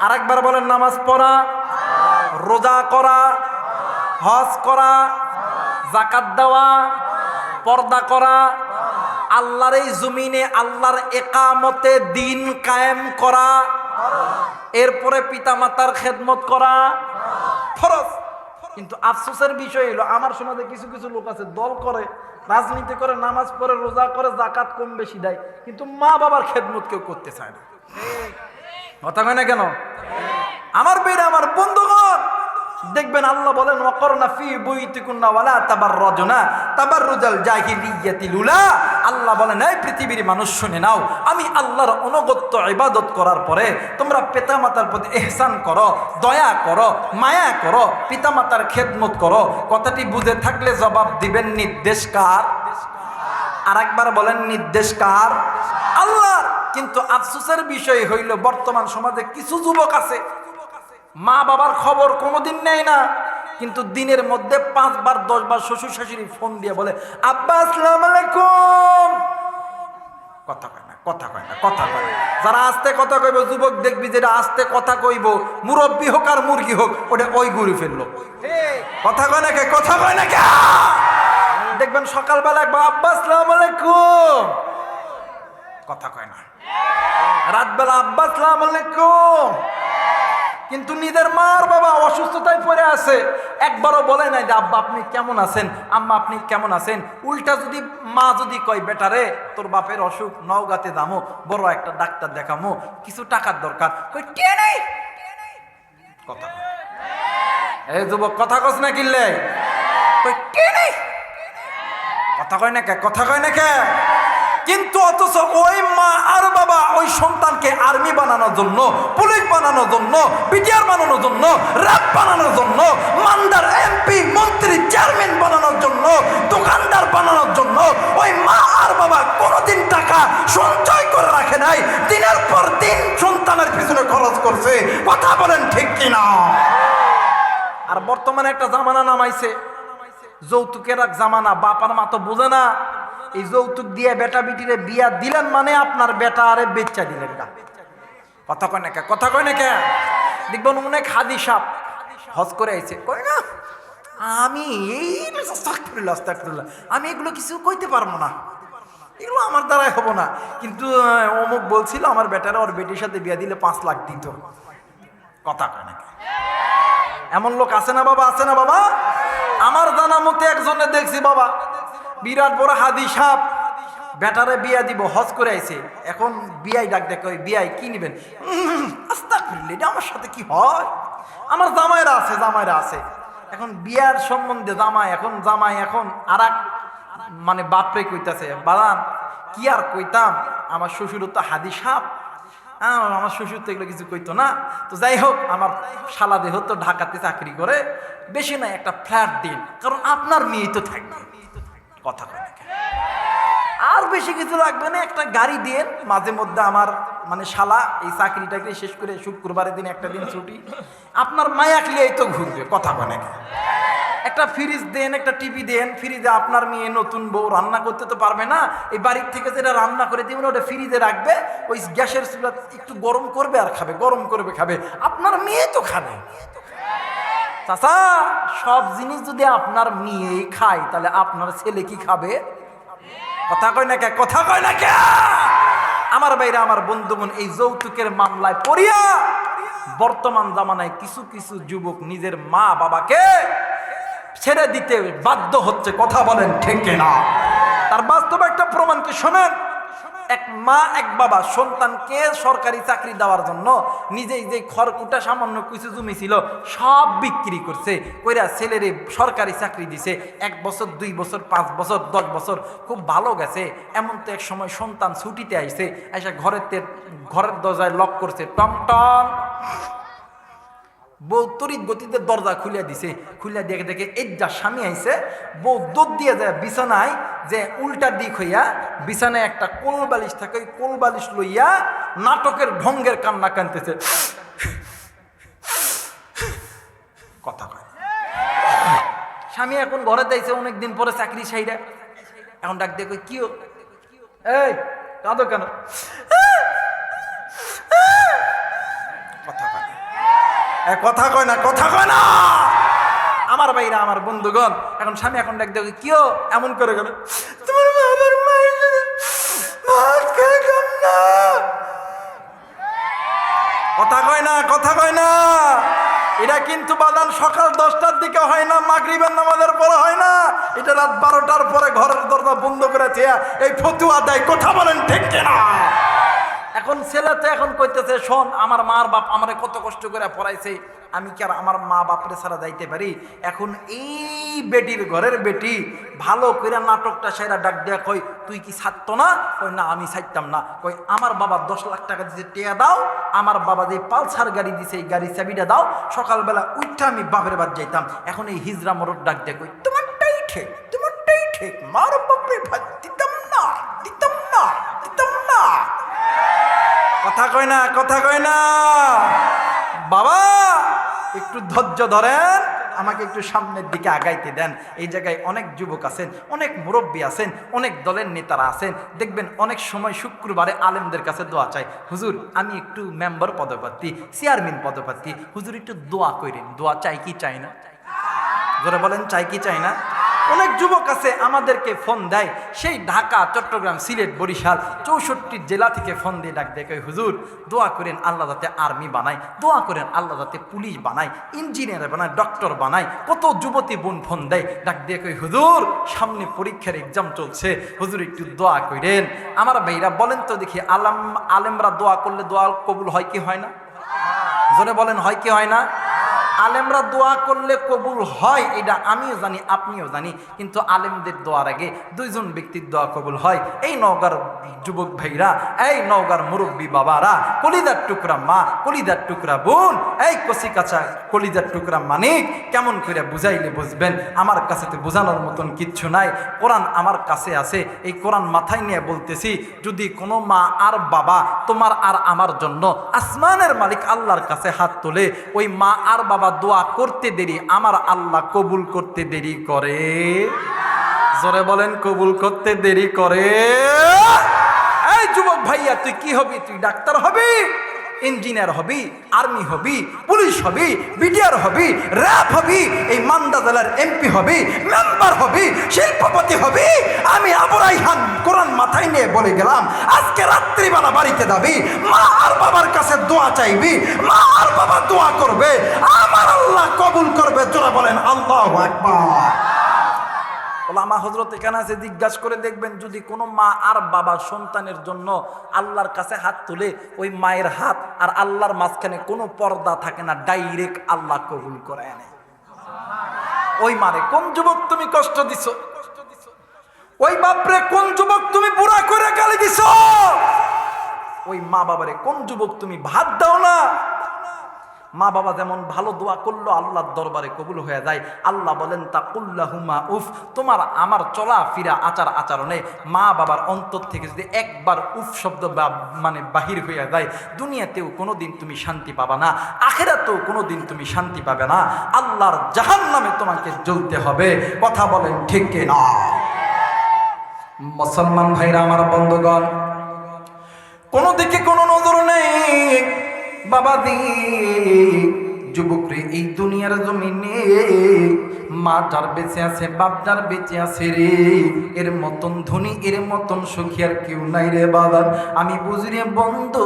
আরেকবার বলেন, নামাজ পড়া, রোজা করা, হজ করা, যাকাত দেওয়া, পর্দা করা, আল্লাহর এই জমিনে আল্লাহর ইকামতে দিন কায়েম করা, এরপরে পিতা মাতার খেদমত করা ফরজ। কিন্তু আফসোসের বিষয় হলো, আমার সমাজে কিছু কিছু লোক আছে, দল করে, রাজনীতি করে, নামাজ পড়ে, রোজা করে, যাকাত কম বেশি দেয়, কিন্তু মা বাবার খেদমত কেউ করতে চায় না। কথা কয় না কেন? আমার বেড়ে, আমার বন্ধুগণ, দেখবেন আল্লাহ বলেন, ওয়াকরনা ফি বুয়ুতিকুন্না ওয়ালা তাবাররাজনা তাবাররুজাল জাহিলিয়াতিল উলা। আল্লাহ বলেন, এই পৃথিবীর মানুষ শুনে নাও, আমি আল্লাহর অনুগত্য ইবাদত করার পরে তোমরা পিতামাতার প্রতি ইহসান করো, দয়া করো, মায়া করো, পিতামাতার খেদমত করো। কথাটি বুঝে থাকলে জবাব দিবেন, নির্দেশ কার? আরেকবার বলেন, নির্দেশ কার? আল্লাহর। কিন্তু আফসোসের বিষয় হইল, বর্তমান সমাজে কিছু যুবক আছে, মা বাবার খবর কোনোদিন নেয় না, কিন্তু দিনের মধ্যে 5 বার 10 বার শ্বশুর শাশুড়ি ফোন দিয়ে বলে, আব্বা আসসালামু আলাইকুম। কথা কয় না, কথা কয় না, কথা কয় না। যারা আস্তে কথা কইব, যুবক দেখবি যেটা আস্তে কথা কইব, মুরব্বী হোক আর মুরগি হোক, ওটা ওই ঘুরে ফেললো। কথা কয় না কে? কথা কয় না কে? দেখবেন সকালবেলা একবার আব্বা আসসালামু আলাইকুম, কথা কয় না। রাতবেলা আব্বা আসসালামু আলাইকুম, কিন্তু নিজের মার বাবা অসুস্থতায় পড়ে আছে, একবারও বলে নাই যে আব্বা আপনি কেমন আছেন, আম্মা আপনি কেমন আছেন। উল্টা যদি মা যদি কয়, বেটারে তোর বাপের অসুখ, নওগাঁতে যামো, বড় একটা ডাক্তার দেখামো, কিছু টাকার দরকার, কই কে নেই। কথা এই যুবক, কথা কস না কিনলে, কই কে নেই, কথা কয় না কে? কথা কয় না কে? কিন্তু অথচ ওই মা আর বাবা ওই সন্তানকে আর্মি বানানোর জন্য, পুলিশ বানানোর জন্য, বিটিআর বানানোর জন্য, র্যাব বানানোর জন্য, মান্দার এমপি মন্ত্রী চেয়ারম্যান বানানোর জন্য, দোকানদার বানানোর জন্য ওই মা আর বাবা কোনোদিন টাকা সঞ্চয় করে রাখে নাই, দিনের পর দিন সন্তানের পিছনে খরচ করছে। কথা বলেন ঠিক কিনা? আর বর্তমানে একটা জামানা নামাইছে, যৌতুকের এক জামানা। বাপার মা তো বোঝে না, এই যৌতুক দিয়ে বেটা বিটিরে বিয়া দিলেন মানে আপনার বেটা আরে বেচ্চা দিলেন না। কথা কয় না কে? কথা কয় না কে? দেখবেন অনেক হাদি সাপ হজ করে আইছে, কয় না আমি এই আস্তাগফিরুল্লাহ, আমি এগুলো কিছু কইতে পারবো না, এগুলো আমার দ্বারাই হবো না, কিন্তু অমুক বলছিল আমার বেটারা ওর বেটির সাথে বিয়া দিলে 5 লাখ দিত। কথা কয় না কে? এমন লোক আছে না বাবা? আছে না বাবা? আমার জানা মতে একজনে দেখছি বাবা, বিরাট বড় হাদি সাপ, বেটারে বিয়া দিব, হজ করে আইছে। এখন বিয়াই ডাক দেখে, ওই বিয়াই কি নিবেন? আস্তাগফিরুল্লাহ, এটা আমার সাথে কি হয়? আমার জামাইরা আছে, জামাইরা আছে। এখন বিয়ার সম্বন্ধে জামাই এখন আর এক মানে বাপরে কইতাছে, বাদান কি আর কইতাম, আমার শ্বশুর তো হাদি সাপ, আমার শ্বশুর তো এগুলো কিছু কইতো না। তো যাই হোক, আমার শালা দেহ তো ঢাকাতে চাকরি করে, বেশি নাই একটা ফ্ল্যাট দিন, কারণ আপনার মেয়ে তো থাকবে। কথা কয় না, আর বেশি কিছু লাগবে না, একটা গাড়ি দিন, মাঝে মধ্যে আমার মানে শালা এই চাকরি টাকরি শেষ করে শুক্রবারের দিন একটা দিন ছুটি, আপনার মায়াক লিয়েই তো ঘুরবে। কথা কয় না, একটা ফ্রিজ দেন, একটা টিভি দেন, ফ্রিজে আপনার মেয়ে নতুন বউ রান্না করতে তো পারবে না, এই বাড়ির থেকে যেটা রান্না করে দিবেন ওটা ফ্রিজে রাখবে, ওই গ্যাসের চুলা একটু গরম করবে আর খাবে, গরম করবে খাবে, আপনার মেয়ে তো খাবে। চাচা, সব জিনিস যদি আপনার মেয়ে খায়, তাহলে আপনার ছেলে কি খাবে? কথা কয় না কে? কথা কয় না কে? আমার বাইরে, আমার বন্ধুগণ, এই যৌতুকের মামলায় পড়িয়া বর্তমান জামানায় কিছু কিছু যুবক নিজের মা বাবাকে ছেড়ে দিতে বাধ্য হচ্ছে। কথা বলেন ঠিক না? তার বাস্তব একটা প্রমাণ কি শোনেন। এক মা এক বাবা সন্তানকে সরকারি চাকরি দেওয়ার জন্য নিজেই যে খড়কুটা সামান্য কিছু জমি ছিল সব বিক্রি করছে, কইরা ছেলেরে সরকারি চাকরি দিছে। 1 বছর 2 বছর 5 বছর 10 বছর খুব ভালো গেছে। এমন তো এক সময় সন্তান ছুটিতে আইছে, এসে ঘরের দরজায় লক করছে, টমটম। বউ তড়িৎ গতিতে দরজা খুলিয়া দিছে, খুলিয়া দিয়ে দেখে এই যা স্বামী আইছে। বউ দৌড় দিয়ে যায় বিছানায়, যে উল্টা দিক হইয়া বিছানায় একটা কোল বালিশ থাকে, ওই কোল বালিশ লইয়া নাটকের ঢঙ্গের কান্না কানতেছে। কথা কয় স্বামী এখন ঘরে যাইছে অনেকদিন পরে চাকরি ছাইরা, এখন ডাক দিয়ে কই কি এই কাঁদো কেন? কথা কয় কথা কয় না, কথা কয় না আমার ভাইরা, আমার বন্ধুগণ। এখন স্বামী এখন ডাক দেখো কিও এমন করে গেল, তোমার বাবার মায়ের ভাত খাই কম না। কথা কয় না, কথা কয় না। এটা কিন্তু বাদান সকাল 10টার দিকে হয় না, মাগরিবের নামাজের পরে হয় না, এটা রাত 12টার পরে ঘরের দরজা বন্ধ করে এই ফতুয়া দেয়। কথা বলেন ঠিক কিনা? এখন ছেলে তো এখন কইতেছে, শোন আমার মার বাপ আমারে কত কষ্ট করে পড়াইছে, আমি কি আর আমার মা বাপরে ছাড়া যাইতে পারি? এখন এই বেটির ঘরের বেটি ভালো করে নাটকটা সেরা ডাক দেয়া কই, তুই কি ছাড়তো না? কই না আমি ছাড়তাম না। কই আমার বাবা 10 লাখ টাকা দিতে টেয়া দাও, আমার বাবা যে পালসার গাড়ি দিছে এই গাড়ির চাবিটা দাও, সকালবেলা উঠটা আমি বাপের বাদ যাইতাম। এখন এই হিজরা মরদ ডাক দেয়া কই, তোমারটাই ঠিক, তোমারটাই ঠিক, মার বাপরে ভাত দিতাম না, দিতাম না, দিতাম না। কথা কয় না, কথা কয় না। বাবা একটু ধৈর্য ধরেন, আমাকে একটু সামনের দিকে আগাইতে দেন। এই জায়গায় অনেক যুবক আছেন, অনেক মুরব্বী আছেন, অনেক দলের নেতারা আছেন। দেখবেন অনেক সময় শুক্রবারে আলেমদের কাছে দোয়া চাই, হুজুর আমি একটু মেম্বার পদপ্রার্থী, চেয়ারম্যান পদপ্রার্থী, হুজুর একটু দোয়া করেন। দোয়া চাই কি চাই না? জোরে বলেন চাই কি চাই না? অনেক যুবক আছে আমাদেরকে ফোন দেয়, সেই ঢাকা, চট্টগ্রাম, সিলেট, বরিশাল 64 জেলা থেকে ফোন দিয়ে ডাক দেয়, হুজুর দোয়া করেন আল্লাহ যাতে আর্মি বানায়, দোয়া করেন আল্লাহ যাতে পুলিশ বানায়, ইঞ্জিনিয়ার বানায়, ডক্টর বানায়। কত যুবতী বোন ফোন দেয়, ডাক দিয়ে কই হুজুর সামনে পরীক্ষার এক্সাম চলছে, হুজুর একটু দোয়া করেন। আমার ভাইরা বলেন তো দেখি, আলেমরা দোয়া করলে দোয়া কবুল হয় কি হয় না? জোরে বলেন হয় কি হয় না? আলেমরা দোয়া করলে কবুল হয়, এটা আমিও জানি, আপনিও জানি। কিন্তু আলেমদের দোয়ার আগে 2 জন ব্যক্তির দোয়া কবুল হয়। এই নওগাঁর যুবক ভাইরা, এই নওগাঁর মুরব্বী বাবারা, কলিজার টুকরা মা, কলিজার টুকরা বোন, এই কচি কাঁচা কলিজার টুকরা মানিক, কেমন করে বুঝাইলে বুঝবেন? আমার কাছে তো বোঝানোর মতন কিচ্ছু নাই। কোরআন আমার কাছে আছে, এই কোরআন মাথায় নিয়ে বলতেছি, যদি কোনো মা আর বাবা তোমার আর আমার জন্য আসমানের মালিক আল্লাহর কাছে হাত তোলে, ওই মা আর বাবা দোয়া করতে দেরি, আমার আল্লাহ কবুল করতে দেরি করে? জোরে বলেন কবুল করতে দেরি করে? এই যুবক ভাইয়া তুই কি হবি? তুই ডাক্তার হবি, ইঞ্জিনিয়ার হবি, আর্মি হবি, পুলিশ হবি, বিডিআর হবি, র্যাব হবি, এই মান্দা জেলার এমপি হবি, মেম্বার হবি, শিল্পপতি হবি। আমি আবু রাইহান কোরআন মাথায় নিয়ে বলে গেলাম, আজকে রাত্রিবেলা বাড়িতে যাবি, মা আর বাবার কাছে দোয়া চাইবি, মা আর বাবা দোয়া করবে, আমার আল্লাহ কবুল করবে। জোরে বলেন আল্লাহু আকবার। ওলামা হযরত এখানে আছে, জিজ্ঞাসা করে দেখবেন, যদি কোনো মা আর বাবা সন্তানের জন্য আল্লাহর কাছে হাত তুলে, ওই মায়ের হাত আর আল্লাহর মাঝখানে কোনো পর্দা থাকে না, ডাইরেক্ট আল্লাহ কবুল করে আনে। ওই মারে কোন যুবক তুমি কষ্ট দিছো? ওই বাপরে কোন যুবক তুমি বুড়া করে গালি দিছো? ওই মা বাবারে কোন যুবক তুমি ভাত দাও না? মা বাবা যেমন ভালো দোয়া করলো আল্লাহর দরবারে কবুল হয়ে যায়। আল্লাহ বলেন তাকুল্লাহুমা উফ, তোমার আমার চলা ফিরা আচার আচরণে মা বাবার অন্তর থেকে যদি একবার উফ শব্দ মানে বাহির হয়ে যায়, দুনিয়াতেও কোনোদিন তুমি শান্তি পাবে না, আখিরাতেও কোনোদিন তুমি শান্তি পাবে না, আল্লাহর জাহান্নামে তোমাকে জ্বলতে হবে। কথা বলেন ঠিক কিনা? মুসলমান ভাইরা, আমার বন্ধুগণ, কোনো দিকে কোনো নজর নেই। বাবাজি যুবক রে, এই দুনিয়ার জমিনে মা যার বেঁচে আছে, বাপ যার বেঁচে আছে রে, এর মতন ধনী, এর মতন সুখী আর কেউ নাই রে বাবা। আমি বুঝি রে বন্ধু,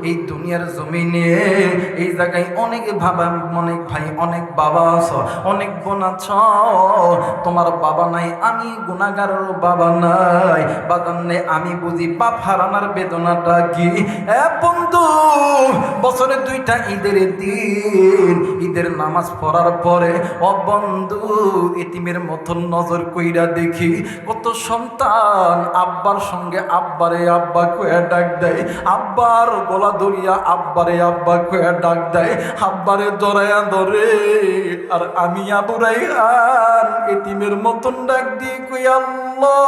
এই দুনিয়ার জমিনে এই জায়গায় অনেক ভাবা, অনেক ভাই, অনেক বাবা আছো, অনেক বোন আছো, তোমার বাবা নাই, আমি গুনাহগারের বাবা নাই বাদান নেই। আমি বুঝি বাপ হারানোর বেদনাটা কি। বন্ধু, বছরে 2টা ঈদের দিন, ঈদের নামাজ পড়ার পরে ও বন্ধু এতিমের মতন নজর কইরা দেখি কত সন্তান আব্বার সঙ্গে আব্বারে আব্বা কয়ে ডাক দেয়, আব্বার গলা ধরিয়া আব্বারে আব্বা কয়ে ডাক দেয়, আব্বারে ধরায়া ধরে। আর আমি আবু রায়হান এতিমের মতন ডাক দিয়ে কই, আল্লাহ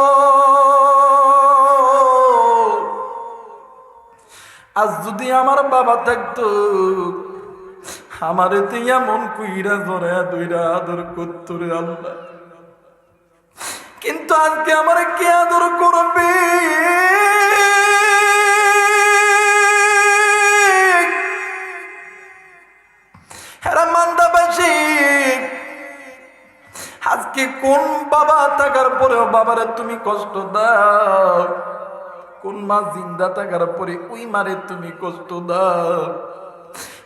আজ যদি আমার বাবা থাকতো, আমারে তো এমন কুইরা জড়ায়া দইরা আদর করতো রে আল্লাহ। কিন্তু আজকে আমারে কে আদর করবে? হেরা মান্দাবাসী, আজকে কোন বাবা থাকার পরেও বাবারে তুমি কষ্ট দাও? কোন মা জিন্দা থাকার পরে ওই মারে তুমি কষ্ট দাও?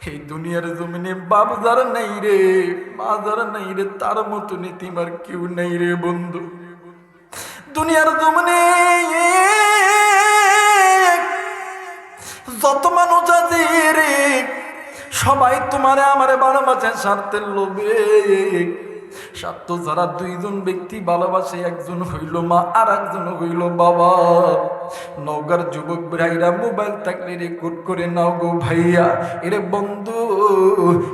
এই দুনিয়ার জমিনে বাপ যারা নাই রে, মা যারা নাই রে, তার মতো নীতিম আর কেউ নাই রে বন্ধু। দুনিয়ার জমিনে যত মানুষ আছে রে, সবাই তোমারে আমারে ভালোবাসে স্বার্থের লোভে। স্বার্থ যারা 2জন ব্যক্তি ভালোবাসে, একজন হইল মা আর একজন হইল বাবা। নওগাঁর যুবক ভাইরা মোবাইল থাকলে রেকর্ড করে নাও গো ভাইয়া। এরে বন্ধু,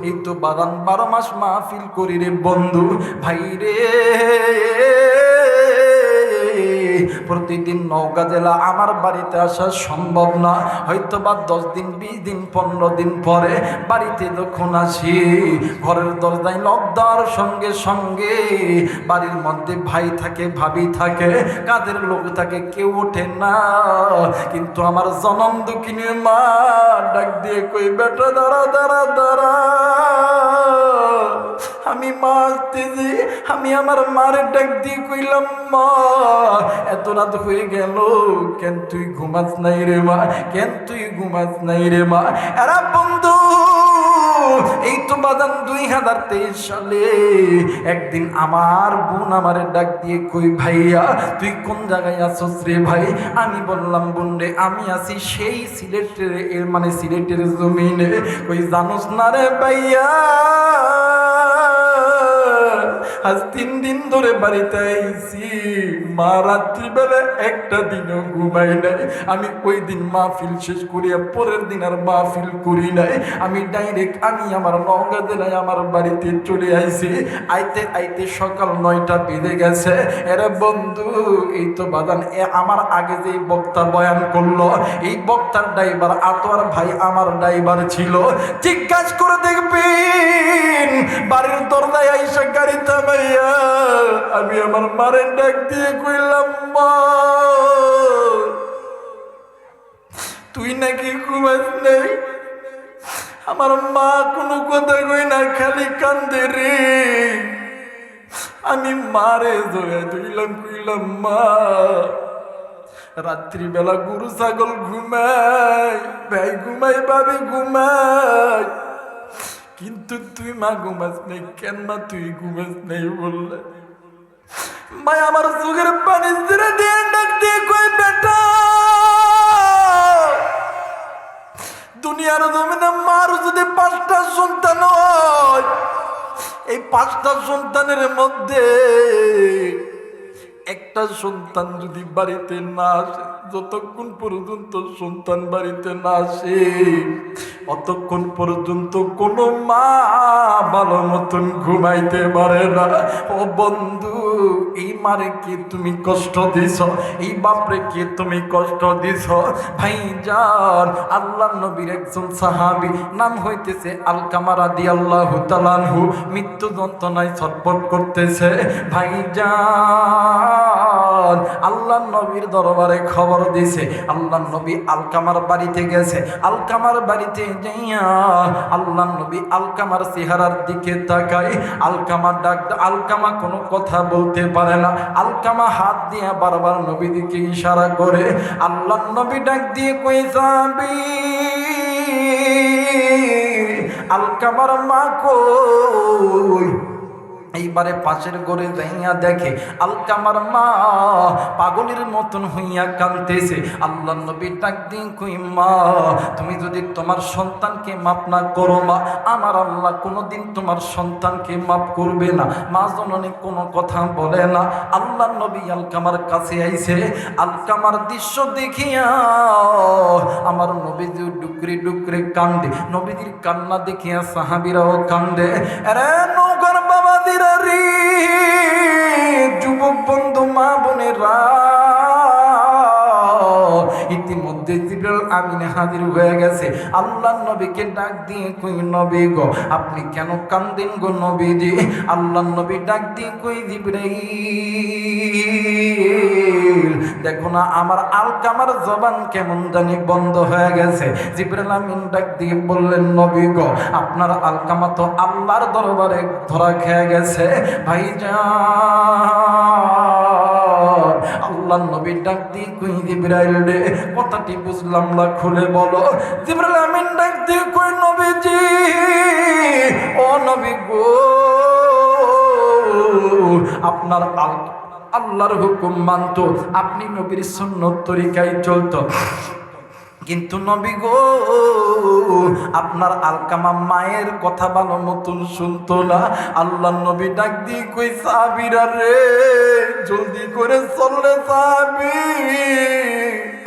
এই তো 12 মাস মাহফিল করি রে বন্ধু ভাই রে। প্রতিদিন নওগাঁ জেলা আমার বাড়িতে আসা সম্ভব না, হয়তো বা 10 দিন 20 দিন 15 দিন পরে বাড়িতে যখন আসি, ঘরের দরজায় লক দেওয়ার সঙ্গে সঙ্গে বাড়ির মধ্যে ভাই থাকে, ভাবি থাকে, কাদের লোক থাকে, কেউ ওঠে না। কিন্তু আমার জনম দুঃখিনী মা ডাক দিয়ে কই, বেটা দাঁড়া দাঁড়া দাঁড়া। আমি মা আসতেছি, আমি আমার মারে ডাক দিয়ে কইলাম, মা এত রাত হয়ে গেল, কেন তুই ঘুমাস নাই রে মা? কেন তুই ঘুমাস নাই রে মা? এরা বন্ধু, এই তো বাদান 2023 সালে একদিন আমার বোন আমারে ডাক দিয়ে কই, ভাইয়া তুই কোন জায়গায় আছস রে ভাই? আমি বললাম, বোন রে আমি আছি সেই সিলেটের, মানে সিলেটের জমিনে। কই জানোস না রে ভাইয়া, আজ 3 দিন ধরে বাড়িতে আইছি, মা রাত্রিবেলা একটা দিনও ঘুমাই নাই। আমি ওই দিন মাহফিল শেষ করিয়া পরের দিন আর মাহফিল করি নাই। আমি ডাইরেক্ট আমি আমার নওগাঁ জেলায় আমার বাড়িতে চলে আইছি। আইতে আইতে সকাল 9টা বেজে গেছে। এরে বন্ধু, এই তো বাদান আমার আগে যে বক্তা বয়ান করলো, এই বক্তার ড্রাইভার আতোয়ার ভাই আমার ড্রাইভার ছিল। জিজ্ঞাসা করে দেখবেন, বাড়ির দরজায় আইসা গাড়ি থামাইয়া আমি আমার মারের ডাক দিয়ে কইলাম, মা তুই নাকি ঘুমাস নাই? আমার মা কোনো কথা কই না, খালি কান্দে রে। আমি মারে জয়া ধইলাম, কইলাম, মা রাত্রিবেলা গরু ছাগল ঘুমায়, ভাই ঘুমাই, ভাবি ঘুমায়, কিন্তু তুই মা ঘুমাস নাই কেন? মা তুই ঘুমাস নাই বললে। মা আমার চোখের পানি ছেড়ে দিয়ে ডাক দিয়ে কই, বেটা দুনিয়ার জমিনে মার যদি 5টা সন্তান হয়, এই 5টা সন্তানের মধ্যে একটা সন্তান যদি বাড়িতে না আসে, যতক্ষণ পর্যন্ত সন্তান বাড়িতে না আসে অতক্ষণ পর্যন্ত কোনো মা ভালো মতন ঘুমাইতে পারে না। ও বন্ধু, এই মারে কে তুমি কষ্ট দিছ, এই বাপরে কে তুমি কষ্ট দিছ। ভাইজান, আল্লাহর নবীর একজন সাহাবী নাম হইতেছে আলকামা রাদিয়াল্লাহু তাআলা আনহু, মৃত্যু যন্ত্রণায় ছটফট করতেছে। ভাইজান, আল্লাহর নবীর দরবারে খবর দিছে। আল্লাহর নবী আলকামার বাড়িতে গেছে। আলকামার বাড়িতে যাইয়া আল্লাহর নবী আলকামার চেহারার দিকে তাকায়। আলকামা আলকামা কোনো কথা বলতে পারে না। আলকামা হাত দিয়ে বারবার নবী দিকে ইশারা করে। আল্লাহর নবী ডাক দিয়ে কই যাবি? আলকামার মা কই? এইবারে পাশের ঘরে যাইয়া দেখে আলকামার মা পাগলের মতন হইয়া কাঁদতেছে। আল্লাহর নবী ডাক দিয়ে কই, মা তুমি যদি তোমার সন্তানকে মাফ না করো, মা আমার আল্লাহ কোনোদিন তোমার সন্তানকে মাফ করবে না। মা জননী কোনো কথা বলে না। আল্লাহর নবী আলকামার কাছে আইছে। আলকামার দৃশ্য দেখিয়া আমার নবীজি ডুকরে ডুকরে কান্দে। নবীজির কান্না দেখিয়া সাহাবীরাও কান্দে। আরে নৌকার বাবা দিরা রে, যুবক বন্ধু মা বোনেরা, ইতিমধ্যে জিবরাইল আমিন হাজির হয়ে গেছে। আল্লাহর নবীকে ডাক দিয়ে কই, নবী গো আপনি কেন কান্দেন গো নবীজি? আল্লাহর নবী ডাক দিয়ে কই, জিবরাইল দেখো না আমার আলকামার জবান কেমন জানি বন্ধ হয়ে গেছে। জিবরাইল আমিন ডাক দিয়ে বললেন, নবী গো আপনার আলকামা তো আল্লাহর দরবারে ধরা খেয়ে গেছে। ভাইজান, আল্লাহর নবী ডাক দিয়ে কই, জিবরাইল রে কথাটি বুঝলাম না, খুলে বলো। জিবরাইল আমিন ডাক দিয়ে কই, নবীজি ও নবী গো, আপনার আল্লাহর হুকুম মানত, আপনি নবীর সুন্নত তরিকায় চলত, কিন্তু নবী গো আপনার আলকামা মায়ের কথা ভালো মতন শুনতো না। আল্লাহর নবী ডাক দিয়ে কই, সাহাবীরা রে জলদি করে চললে সাহাবী,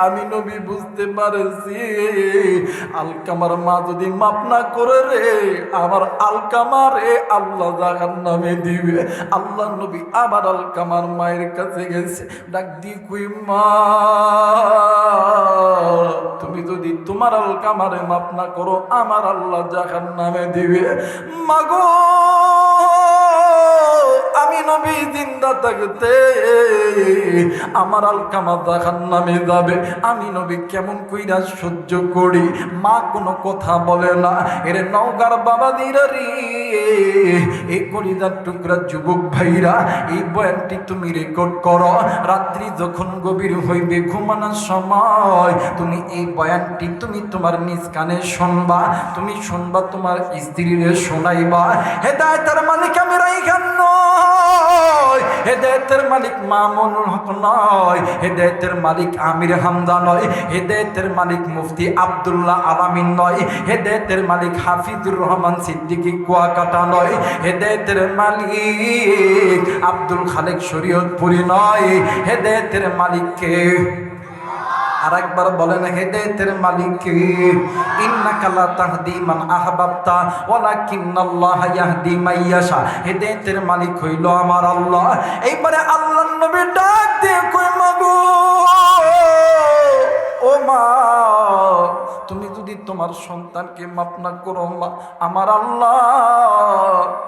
আমি নবী বুঝতে পারছি আলকামার মা যদি মাপ না করে রে আমার আলকামার আল্লাহ জাহান্নামে দিবে। আল্লাহর নবী আবার আলকামার মায়ের কাছে গেছে। ডাক দিয়ে কই, মা তুমি যদি তোমার আলকামারে মাপ না করো আমার আল্লাহ জাহান্নামে দিবে। মাগো আমি নবী জিন্দা থাকতে আমার আলকামা জাহান্নামে যাবে, আমি নবী কেমন কইরা সহ্য করি? মা কোনো কথা বলে না। এর নওগাঁর বাবা দিরারি, এই কলিজার টুকরা যুবক ভাইরা, এই বয়ানটি তুমি রেকর্ড করো। রাত্রি যখন গভীর হইবে ঘুমানোর সময় তুমি এই বয়ানটি তুমি তোমার নিজ কানে শুনবা। তুমি শুনবা, তোমার স্ত্রীরে শোনাইবা। হেদায়েতের মালিক আমি রাইখান নয়, হেদায়েতের মালিক মামুনুল হক নয়, হেদায়েতের মালিক আমির হামদা নয়, হেদায়েতের মালিক মুফতি আব্দুল্লাহ আলামিন নয়, হেদায়েতের মালিক হাফিজুর রহমান সিদ্দিকী কুয়াকাটা নয়, হেদায়েতের মালিক আব্দুল খালেক শরীয়তপুরি নয়। হেদায়েতের মালিককে আরেকবার বলেন, হেদায়েতের মালিক কে? ইন্নাকা লা তাহদি মান আহবাবতা ওয়ালাকিন্নাল্লাহা ইয়াহদি মান ইয়াশা। হেদায়েতের মালিক হইল আমার আল্লাহ। এইবারে আল্লাহর নবী ডাক দিয়ে কই, মাগো ও মা তুমি যদি তোমার সন্তানকে মাফ না করো মা আমার আল্লাহ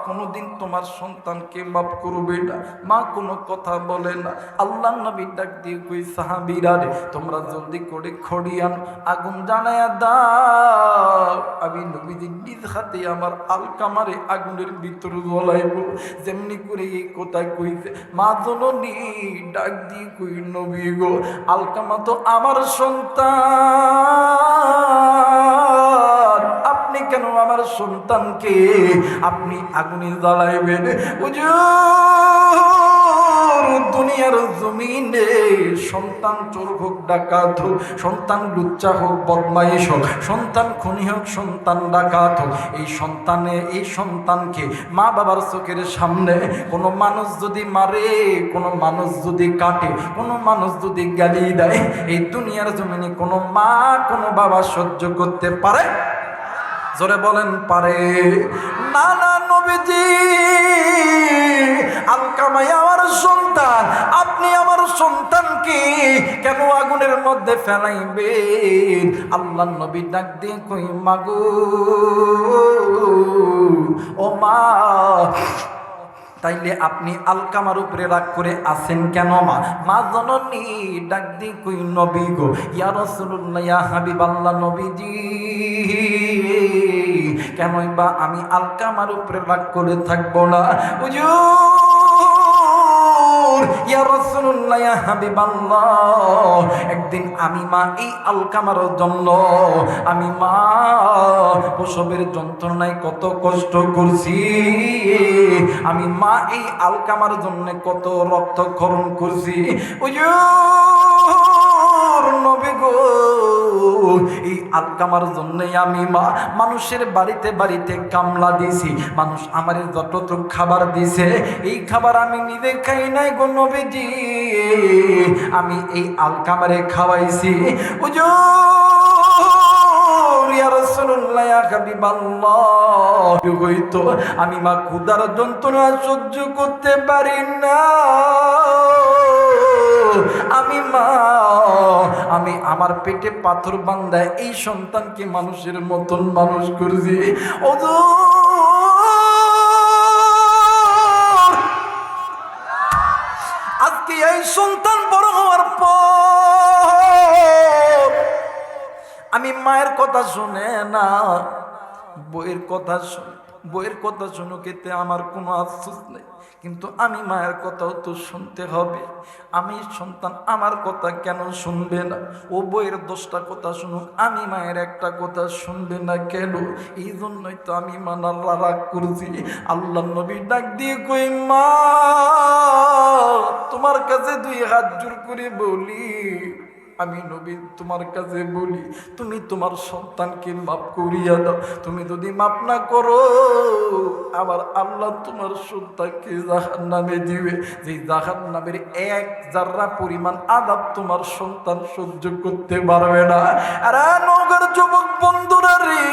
কোনোদিন তোমার সন্তানকে মাফ করবে না। মা কোনো কথা বলে না। আল্লাহর নবী ডাক দিয়ে কই, সাহাবীরা রে তোমরা জলদি করে খড়িয়ান আগুন জ্বালায়া দাও, আমি নবীজি নিজ হাতে আমার আলকামারে আগুনের ভিতর জ্বলাইব। যেমনি করে এই কথা কইছে মা জননী ডাক দিয়ে কই, নবী গো আলকামা তো আমার সন্তান, আপনি কেন আমার সন্তানকে আপনি আগুনে জ্বালাইবেন? দুনিয়ার জমিনে সন্তান চোর হোক, ডাকাত হোক, সন্তান লুচ্চা হোক, বদমাইশ হোক, সন্তান খুনি হোক, সন্তান ডাকাত হোক, এই সন্তানকে মা বাবার চোখের সামনে কোনো মানুষ যদি মারে, কোনো মানুষ যদি কাটে, কোনো মানুষ যদি গালি দেয়, এই দুনিয়ার জমিনে কোনো মা কোনো বাবা সহ্য করতে পারে? জোরে বলেন পারে? না না, নবী নবীজি আলকামা আমার সন্তান, আপনি আমার সন্তানকে কেন আগুনের মধ্যে ফেলাইবেন? আল্লাহর নবী ডাক দিয়ে কই মাগো ও মা, তাইলে আপনি আলকামার উপরে রাগ করে আছেন কেন মা? মা জননী ডাক দি কই নবী গো, ইয়া রাসূলুল্লাহ ইয়া হাবিবাল্লাহ নবীজি, কেনই বা আমি আলকামার উপরে রাগ করে থাকবো না? হুজুর ইয়া রাসূলুল্লাহ ইয়া হাবিবাল্লাহ, একদিন আমি মা এই আলকামার জন্য আমি মা প্রসবের যন্ত্রণায় কত কষ্ট করছি, আমি মা এই আলকামার জন্য কত রক্তক্ষরণ করছি। হুজুর নবী গো, এই আলকামার জন্য আমি মা মানুষের বাড়িতে বাড়িতে কামলা দিছি, মানুষ আমারে যতটুকু খাবার দিছে এই খাবার আমি নিজে খাই নাই গো নবীজি, আমি এই আলকামারে খাওয়াইছি। হুজুর ইয়া রাসূলুল্লাহ ইয়া হাবিবাল্লাহ, হইতো আমি মা ক্ষুধার যন্ত্রণা সহ্য করতে পারি না, আমি আমার পেটে পাথর বান্ধায় এই সন্তানকে মানুষের মতন মানুষ করছি। আজকে এই সন্তান বড় হওয়ার পর আমি মায়ের কথা শুনে না, বইয়ের কথা শুনে, বইয়ের কথা শুনুক, এতে আমার কোনো আফসোস নেই, কিন্তু আমি মায়ের কথাও তো শুনতে হবে। আমি সন্তান আমার কথা কেন শুনবে না? ও বইয়ের 10টা কথা শুনুক, আমি মায়ের একটা কথা শুনবে না কেন? এই জন্যই তো আমি মানার রাগ করছি। আল্লাহ নবী ডাক দিয়ে কই মা, তোমার কাছে 2 হাত জোর করে বলি, আমি নবী তোমার কাছে বলি, তুমি তোমার সন্তানকে মাফ করিয়া দাও। তুমি যদি মাফ না করো, আবার আল্লাহ তোমার সন্তানকে জাহান্নামে দিবে, যে জাহান্নামের 1 জাররা পরিমাণ আযাব তোমার সন্তান সহ্য করতে পারবে না। আরে নগর যুবক বন্ধুরা রে,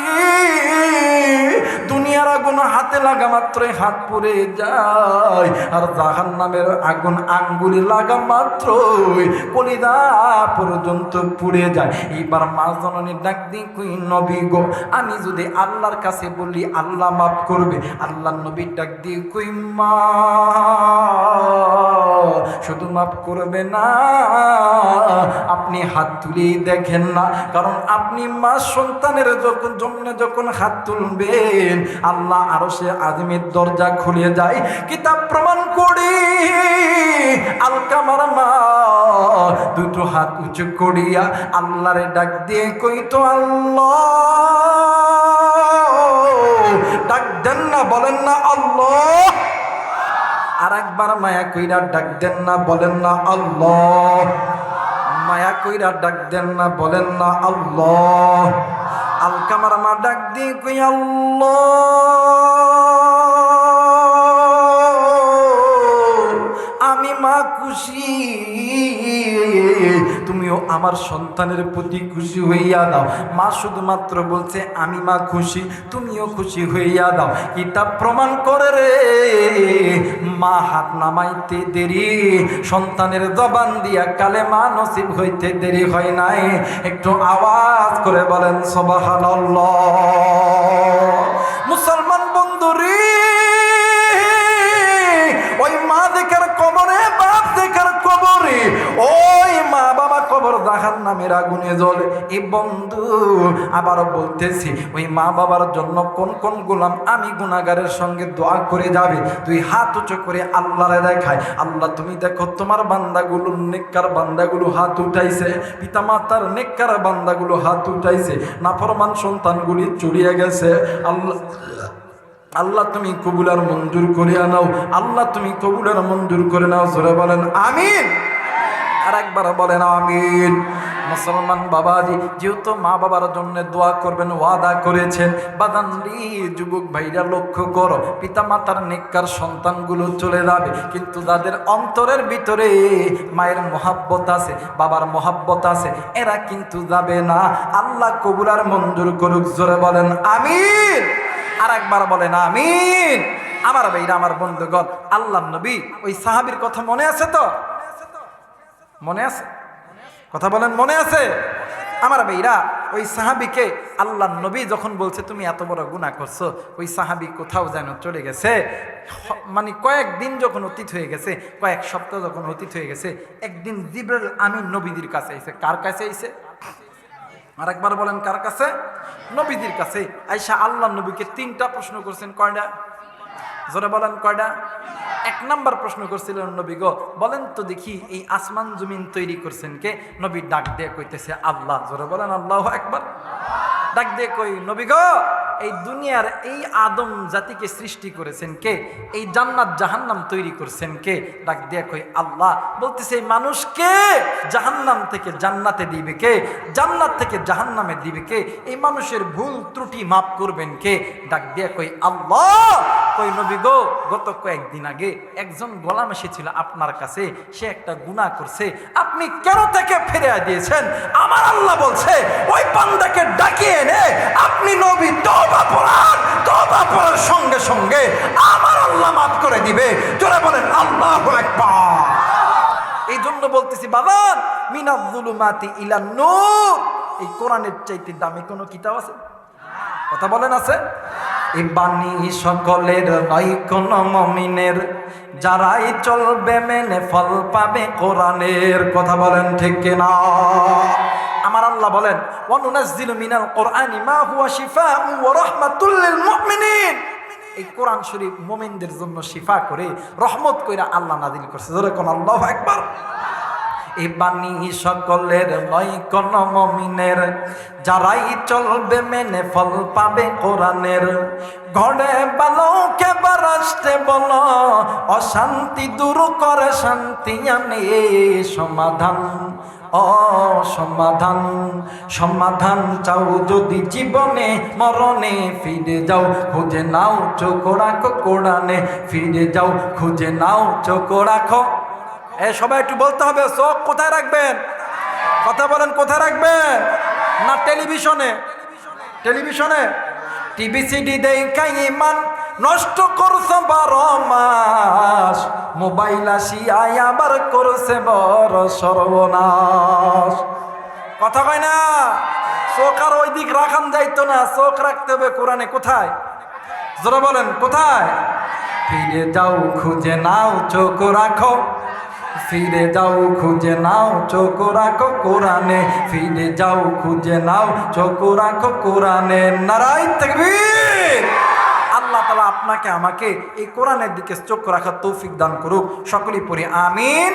দুনিয়ার আগুন হাতে লাগা মাত্রই হাত পুড়ে যায়, আর জাহান্নামের আগুন আঙ্গুলে লাগা মাত্রই কলিজা পর্যন্ত পুড়ে যায়। এইবার মা জননী ডাক দি কই নবী গো, আমি যদি আল্লাহর কাছে বলি আল্লাহ মাফ করবে? আল্লাহ নবী ডাক দি কই মা, শুধু মাফ করবে না, আপনি হাত তুলেই দেখেন না, কারণ আপনি মা সন্তানের যখন হাত তুলবেন আল্লাহ আরশে আযমের দরজা খুলে যায়। কিতাব প্রমাণ করি আলকামার মা 2টো হাত উঁচু করিয়া আল্লাহরে ডাক দিয়ে কইতো আল্লাহ, ডাক দেন না, বলেন না আল্লাহ। আর একবার মায়া কইরা ডাক দেন না, বলেন না আল্লাহ। মায়া কইরা ডাক দেন না, বলেন না আল্লাহ। আলকামার মা ডাক দিয়ে কই আল্লাহ, আমি মা খুশি, তুমিও আমার সন্তানের প্রতি খুশি হইয়া দাও। মা শুধুমাত্র বলছে আমি মা খুশি, তুমিও খুশি হইয়া দাও। কিতাব প্রমাণ করে রে, মা হাত নামাইতে দেরি, সন্তানের জবান দিয়া কালেমা নসিব হইতে দেরি হয় নাই। একটু আওয়াজ করে বলেন সুবহানাল্লাহ। মুসলমান বন্ধুরে, ওই মা দেখার কবরে, বাপ দেখার কবরে, ওই মা বাবা কবর জাহান্নামের আগুনে জ্বলে। এই বন্ধু আবার বলতেছি, ওই মা বাবার জন্য কোন কোন গোলাম আমি গুনাহগারের সঙ্গে দোয়া করে যাবে? 2 হাত উঁচু করে আল্লাহরে দেখায়, আল্লাহ তুমি দেখো তোমার বান্দাগুলো, নেককার বান্দাগুলো হাত উঠাইছে, পিতা মাতার নেককার বান্দাগুলো হাত উঠাইছে, নাফরমান সন্তানগুলি চড়িয়ে গেছে। আল্লাহ আল্লাহ তুমি কবুল আর মঞ্জুর করে নাও, আল্লাহ তুমি কবুল আর মঞ্জুর করে নাও। জোরে বলেন আমিন। আর একবার বলেন আমিন। মুসলমান বাবাজি, যেহেতু মা বাবার জন্য দোয়া করবেন ওয়াদা করেছেন, বাদানলি যুবক ভাইরা লক্ষ্য করো, পিতা মাতার নেককার সন্তানগুলো চলে যাবে, কিন্তু যাদের অন্তরের ভিতরে মায়ের মহাব্বত আছে, বাবার মহাব্বত আছে, এরা কিন্তু যাবে না। আল্লাহ কবুল আর মঞ্জুর করুক। জোরে বলেন আমিন। আর একবার বলেন আমিন। আমার ভাইরা, আমার বন্ধুগণ, আল্লাহর নবী ওই সাহাবীর কথা মনে আছে তো? মনে আছে? কথা বলেন, মনে আছে? আমার ভাইরা, ওই সাহাবীকে আল্লাহর নবী যখন বলছে তুমি এত বড় গুনাহ করছো, ওই সাহাবী কোথাও যেন চলে গেছে। মানে কয়েকদিন যখন অতীত হয়ে গেছে, কয়েক সপ্তাহ যখন অতীত হয়ে গেছে, একদিন জিবরাইল আমিন নবীদের কাছে আইছে। কার কাছে আইছে? আরেকবার বলেন, কার কাছে? নবীদের কাছে আইসা আল্লাহর নবীকে 3টা প্রশ্ন করছেন। কয়টা? জোরে বলেন, কয়টা? 1 নাম্বার প্রশ্ন করছিলেন, নবী গো বলেন তো দেখি এই আসমান জমিন তৈরি করছেন কে? নবী ডাক দিয়ে কইতেছে আল্লাহ। জোরে বলেন আল্লাহু আকবার। ডাক দিয়ে কই, নবী গো এই দুনিয়ার এই আদম জাতিকে সৃষ্টি করেছেন কে? এই জান্নাত জাহান্নাম তৈরি করছেন কে? ডাক দিয়ে কই আল্লাহ। বলতেছে এই মানুষকে জাহান্নাম থেকে জান্নাতে দিবে কে? জান্নাত থেকে জাহান্নামে দিবে কে? এই মানুষের ভুল ত্রুটি মাফ করবেন কে? ডাক দিয়ে কই আল্লাহ। কই নবী গো গত কয়েকদিন আগে একজন গোলাম এসেছিল আপনার কাছে, সে একটা গুনাহ করছে, আপনি কেন তাকে ফিরিয়ে দিয়েছেন? আমার আল্লাহ বলছে ওই বান্দাকে ডাকিয়ে এনে আপনি নবী তওবা পড়ান, তওবা পড়ার সঙ্গে সঙ্গে আমার আল্লাহ মাফ করে দিবে। জোরে বলেন আল্লাহু আকবার। এই জন্য বলতেছি বাবা, মিনাজ যুলুমাতি ইলান নূর, এই কোরআনের চাইতে দামি কোনো কিতাব আছে? কথা বলেন, আছে? এই বাণী সকলের নয় কোন মুমিনের, যারাই চলবে মেনে ফল পাবে কোরআনের। কথা বলেন ঠিক কিনা? আমার আল্লাহ বলেন ওয়া নুনাজ্জিলু মিনাল কোরআনি মা হুয়া শিফাউন ওয়া রাহমাতুল লিল মুমিনিন। এই কোরআন শরীফ মুমিনদের জন্য শিফা করে, রহমত কইরা আল্লাহ নাযিল করছে। জোরে কোন আল্লাহু আকবার। এই বাণী সকলের নয় কোন মুমিনের, যারাই চলবে মেনে ফল পাবে কোরআনের। ঘরে বালকে বারাসতে বলো, অশান্তি দূর করে শান্তি আনে সমাধান। সমাধান সমাধান চাও যদি জীবনে মরণে, ফিরে যাও খুঁজে নাও চোখ রাখো কোরআনে। ফিরে যাও খুঁজে নাও চোখ রাখো। সবাই একটু বলতে হবে, চোখ কোথায় রাখবেন? কথা বলেন, কোথায় রাখবেন? না টেলিভিশনে? টেলিভিশনে টিভি সিডি দেখাই ইমান নষ্ট করছে 12 মাস, মোবাইল আসিয়াই আবার করছে বড় সর্বনাশ। কথা কয় না? চোখ আর ওই দিক রাখান যাইতো না, চোখ রাখতে হবে কোরআনে। কোথায়? জোরে বলেন, কোথায়? ফিরে যাও খুঁজে নাও চোখ রাখো, ফিরে যাও খুঁজে নাও চোখ রাখো কোরআনে। ফিরে যাও খুঁজে নাও চোখ রাখো কোরআনে। নারায়ে তাকবীর। আল্লাহ তাআলা আপনাকে আমাকে এই কোরআনের দিকে চোখ রাখার তৌফিক দান করুক। সকলেই পড়ি আমিন।